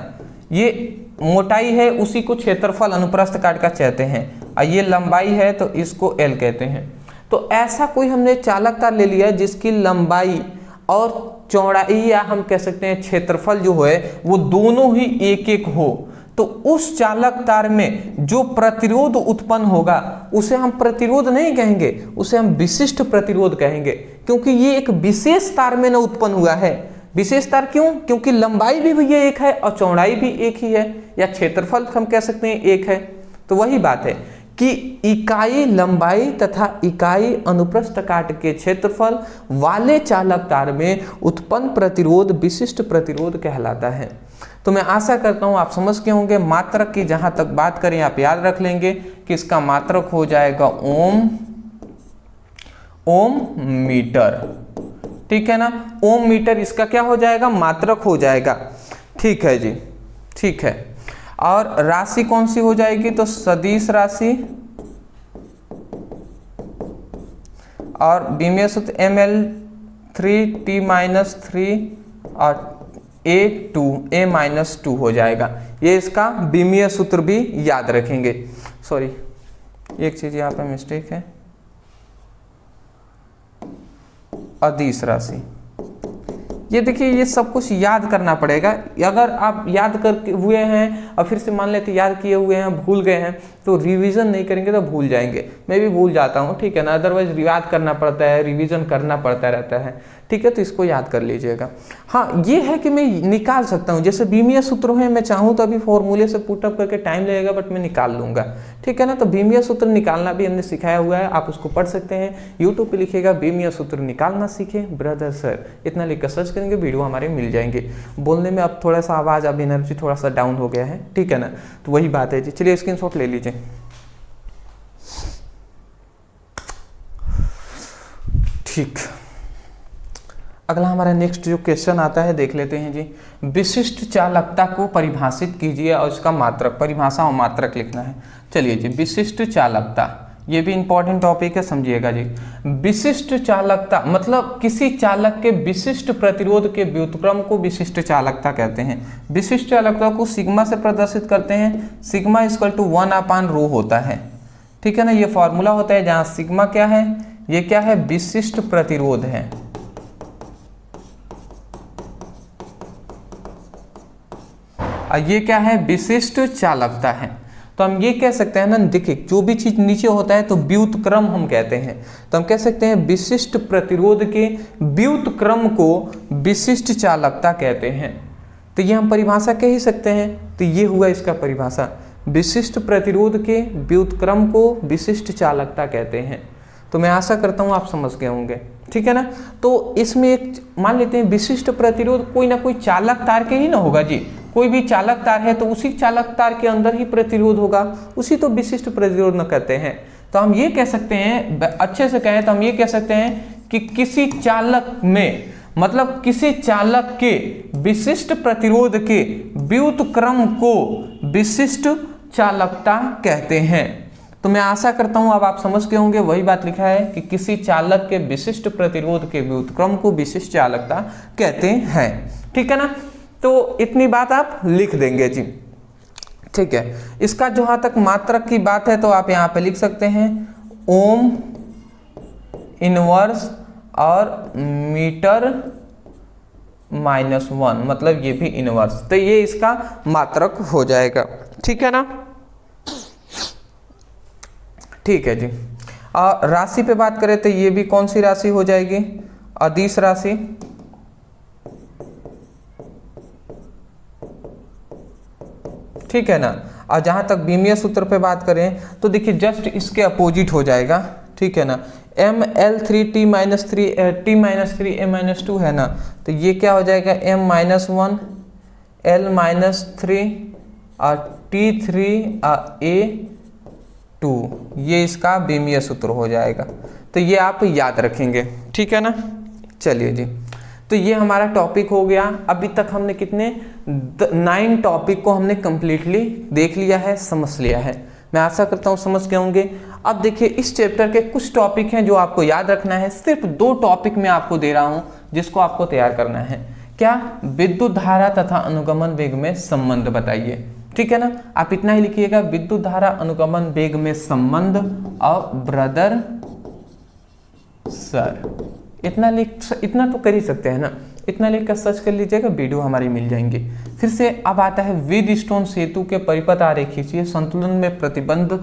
ये मोटाई है, उसी को क्षेत्रफल अनुप्रस्थ काट का कहते हैं, और ये लंबाई है तो इसको L कहते हैं। तो ऐसा कोई हमने चालक तार ले लिया जिसकी लंबाई और चौड़ाई, या हम कह सकते हैं क्षेत्रफल जो है वो दोनों ही 1-1 हो, तो उस चालक तार में जो प्रतिरोध उत्पन्न होगा उसे हम प्रतिरोध नहीं कहेंगे, उसे हम विशिष्ट प्रतिरोध कहेंगे, क्योंकि ये एक विशेष तार में न उत्पन्न हुआ है। विशेष तार क्यों? क्योंकि लंबाई भी भैया 1 है और चौड़ाई भी 1 ही है, या क्षेत्रफल हम कह सकते हैं 1 है। तो वही बात है कि इकाई लंबाई तथा इकाई अनुप्रस्थ काट के क्षेत्रफल वाले चालक तार में उत्पन्न प्रतिरोध विशिष्ट प्रतिरोध कहलाता है। तो मैं आशा करता हूं आप समझ गए होंगे। मात्रक की जहां तक बात करें आप याद रख लेंगे कि इसका मात्रक हो जाएगा ओम, ओम मीटर, ठीक है ना। ओम मीटर इसका क्या हो जाएगा, मात्रक हो जाएगा, ठीक है जी, ठीक है। और राशि कौन सी हो जाएगी, तो सदिश राशि, और बीमीय सूत्र ml3t-3 और a-2 हो जाएगा। ये इसका बीमीय सूत्र भी याद रखेंगे। सॉरी, एक चीज यहाँ पे मिस्टेक है, अदिश राशि। ये देखिए, ये सब कुछ याद करना पड़ेगा। अगर आप याद करके हुए हैं और फिर से मान लेते याद किए हुए हैं, भूल गए हैं, तो रिवीजन नहीं करेंगे तो भूल जाएंगे। मैं भी भूल जाता हूँ, ठीक है ना। अदरवाइज याद करना पड़ता है, रिवीजन करना पड़ता रहता है, ठीक है। तो इसको याद कर लीजिएगा। हाँ, ये है कि मैं निकाल सकता हूँ, जैसे बीमीय सूत्र है, मैं चाहूँ तो अभी फॉर्मूले से पुटअप करके टाइम लगेगा, बट मैं निकाल लूँगा, ठीक है ना। तो बीमीय सूत्र निकालना भी हमने सिखाया हुआ है, आप उसको पढ़ सकते हैं। यूट्यूब पे लिखिएगा बीमीय सूत्र निकालना सीखे ब्रदर सर, इतना लिख कर सर्च करेंगे, वीडियो हमारे मिल जाएंगे। बोलने में अब थोड़ा सा आवाज़, अब एनर्जी थोड़ा सा डाउन हो गया है, ठीक है ना। तो वही बात है जी। चलिए स्क्रीनशॉट ले लीजिए। ठीक, अगला हमारा नेक्स्ट जो क्वेश्चन आता है देख लेते हैं जी। विशिष्ट चालकता को परिभाषित कीजिए और इसका मात्रक, परिभाषा और मात्रक लिखना है। चलिए जी, विशिष्ट चालकता, ये भी इंपॉर्टेंट टॉपिक है, समझिएगा जी। विशिष्ट चालकता मतलब किसी चालक के विशिष्ट प्रतिरोध के व्युत्क्रम को विशिष्ट चालकता कहते हैं। विशिष्ट चालकता को सिग्मा से प्रदर्शित करते हैं। सिग्मा इक्वल टू 1/ρ होता है, ठीक है ना। ये फॉर्मूला होता है जहाँ सिग्मा क्या है, ये क्या है, विशिष्ट प्रतिरोध है। ये क्या है, विशिष्ट चालकता है। तो हम ये कह सकते हैं ना, देखिए जो भी चीज नीचे होता है तो व्युत्क्रम हम कहते हैं। तो हम कह सकते हैं विशिष्ट प्रतिरोध के व्युत्क्रम को विशिष्ट चालकता कहते हैं। तो ये हम परिभाषा कह ही सकते हैं। तो ये हुआ इसका परिभाषा, विशिष्ट प्रतिरोध के व्युत्क्रम को विशिष्ट चालकता कहते हैं। तो मैं आशा करता हूँ आप समझ गए होंगे, ठीक है ना। तो इसमें एक मान लेते हैं विशिष्ट प्रतिरोध कोई ना कोई चालक तार के ही ना होगा जी। कोई भी चालक तार है तो उसी चालक तार के अंदर ही प्रतिरोध होगा, उसी तो विशिष्ट प्रतिरोध न कहते हैं। तो हम ये कह सकते हैं, अच्छे से कहें तो हम ये कह सकते हैं कि किसी चालक में, मतलब किसी चालक के विशिष्ट प्रतिरोध के व्युत्क्रम को विशिष्ट चालकता कहते हैं। तो मैं आशा करता हूं अब आप समझ गए होंगे, वही बात लिखा है कि किसी चालक के विशिष्ट प्रतिरोध के व्युत्क्रम को विशिष्ट चालकता कहते हैं, ठीक है ना। तो इतनी बात आप लिख देंगे जी, ठीक है। इसका जहां तक मात्रक की बात है तो आप यहां पे लिख सकते हैं ओम इनवर्स और मीटर -1, मतलब ये भी इनवर्स। तो ये इसका मात्रक हो जाएगा, ठीक है ना, ठीक है जी। और राशि पे बात करें तो ये भी कौन सी राशि हो जाएगी, अदिश राशि, ठीक है ना। और जहां तक बीमीय सूत्र पे बात करें तो देखिए जस्ट इसके अपोजिट हो जाएगा, ठीक है ना। ml3t-3 t-3 a-2 है ना, तो ये क्या हो जाएगा m-1 l-3 और t3 a2, ये इसका बीमीय सूत्र हो जाएगा। तो ये आप याद रखेंगे, ठीक है ना। चलिए जी, तो ये हमारा टॉपिक हो गया। अभी तक हमने कितने 9 टॉपिक को हमने कंप्लीटली देख लिया है, समझ लिया है। मैं आशा करता हूँ समझ गए होंगे। अब देखिए इस चैप्टर के कुछ टॉपिक हैं जो आपको याद रखना है। सिर्फ 2 टॉपिक मैं आपको दे रहा हूँ जिसको आपको तैयार करना है। क्या, विद्युत धारा तथा अनुगमन वेग में संबंध बताइए, ठीक है ना। आप इतना ही लिखिएगा, विद्युत धारा अनुगमन वेग में संबंध और ब्रदर सर, इतना तो कर ही सकते हैं ना। इतना लिख कर सर्च कर लीजिएगा, वीडियो हमारी मिल जाएंगी। फिर से अब आता है व्हीटस्टोन सेतु के परिपथ आरेख खींचिए, संतुलन में प्रतिबंध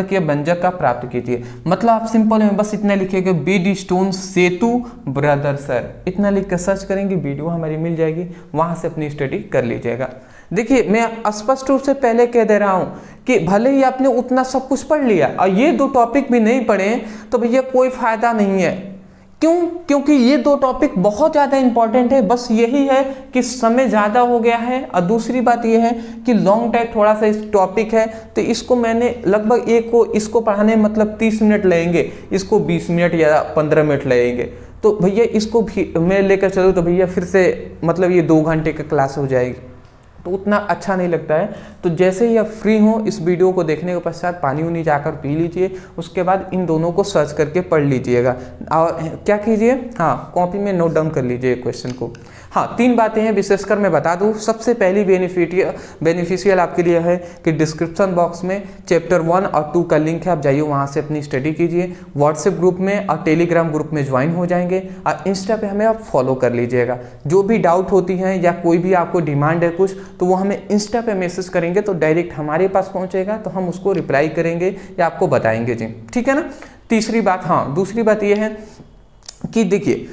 के व्यंजक का प्राप्त कीजिए। मतलब आप सिंपल में बस इतना लिखिएगा, व्हीटस्टोन सेतु ब्रदर सर, इतना लिख कर सर्च करेंगे, वीडियो हमारी मिल जाएगी, वहां से अपनी स्टडी कर लीजिएगा। देखिए मैं स्पष्ट रूप से पहले कह दे रहा हूं कि भले ही आपने उतना सब कुछ पढ़ लिया और ये 2 टॉपिक भी नहीं पढ़े तो भैया कोई फायदा नहीं है। क्यों? क्योंकि ये दो टॉपिक बहुत ज़्यादा इंपॉर्टेंट है। बस यही है कि समय ज़्यादा हो गया है, और दूसरी बात ये है कि लॉन्ग टाइम थोड़ा सा इस टॉपिक है, तो इसको मैंने लगभग इसको पढ़ाने मतलब 30 मिनट लगेंगे, इसको 20 मिनट या 15 मिनट लगेंगे। तो भैया इसको भी मैं लेकर चलूँ तो भैया फिर से मतलब ये 2 घंटे का क्लास हो जाएगी, तो उतना अच्छा नहीं लगता है। तो जैसे ही आप फ्री हो इस वीडियो को देखने के पश्चात पानी उनी जाकर पी लीजिए, उसके बाद इन दोनों को सर्च करके पढ़ लीजिएगा। और क्या कीजिए, हाँ, कॉपी में नोट डाउन कर लीजिए क्वेश्चन को। हाँ, 3 बातें हैं विशेषकर मैं बता दूँ। सबसे पहली बेनिफिशियल आपके लिए है कि डिस्क्रिप्शन बॉक्स में चैप्टर 1 और 2 का लिंक है, आप जाइए वहाँ से अपनी स्टडी कीजिए। व्हाट्सएप ग्रुप में और टेलीग्राम ग्रुप में ज्वाइन हो जाएंगे, और इंस्टा पे हमें आप फॉलो कर लीजिएगा। जो भी डाउट होती हैं या कोई भी आपको डिमांड है कुछ, तो वो हमें इंस्टा पे मैसेज करेंगे तो डायरेक्ट हमारे पास पहुंचेगा, तो हम उसको रिप्लाई करेंगे या आपको बताएंगे जी, ठीक है ना। तीसरी बात, हाँ, दूसरी बात ये है कि देखिए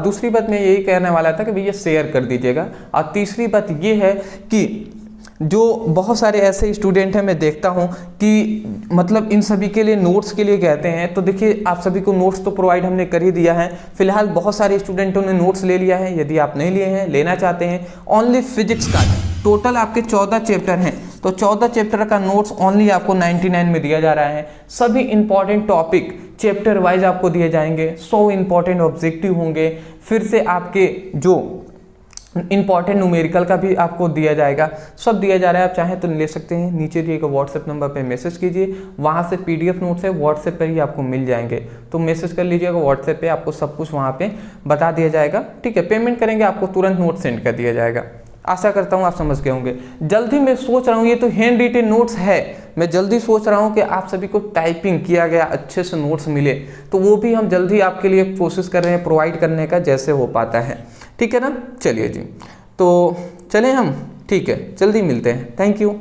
दूसरी बात मैं यही कहने वाला था कि भैया शेयर कर दीजिएगा। और तीसरी बात ये है कि जो बहुत सारे ऐसे स्टूडेंट हैं मैं देखता हूं कि मतलब इन सभी के लिए नोट्स के लिए कहते हैं, तो देखिए आप सभी को नोट्स तो प्रोवाइड हमने कर ही दिया है। फिलहाल बहुत सारे स्टूडेंटों ने नोट्स ले लिया है, यदि आप नहीं लिए हैं, लेना चाहते हैं, ओनली फिजिक्स का टोटल आपके 14 चैप्टर हैं, तो 14 चैप्टर का नोट्स ओनली आपको 99 में दिया जा रहा है। सभी इंपॉर्टेंट टॉपिक चैप्टर वाइज आपको दिए जाएंगे, 100 इंपॉर्टेंट ऑब्जेक्टिव होंगे, फिर से आपके जो इंपॉर्टेंट न्यूमेरिकल का भी आपको दिया जाएगा, सब दिया जा रहा है। आप चाहें तो ले सकते हैं, नीचे दिए गए व्हाट्सएप नंबर पे मैसेज कीजिए, वहाँ से PDF नोट्स है व्हाट्सएप पर ही आपको मिल जाएंगे, तो मैसेज कर लीजिएगा व्हाट्सएप पे, आपको सब कुछ वहाँ पे बता दिया जाएगा, ठीक है। पेमेंट करेंगे आपको तुरंत नोट सेंड कर दिया जाएगा। आशा करता हूँ आप समझ गए होंगे। जल्दी मैं सोच रहा हूँ, ये तो हैंड रिटेन नोट्स है, मैं जल्दी सोच रहा हूँ कि आप सभी को टाइपिंग किया गया अच्छे से नोट्स मिले, तो वो भी हम जल्दी आपके लिए कोशिश कर रहे हैं प्रोवाइड करने का, जैसे हो पाता है, ठीक है ना। चलिए जी, तो चलें हम, ठीक है, जल्दी मिलते हैं, थैंक यू।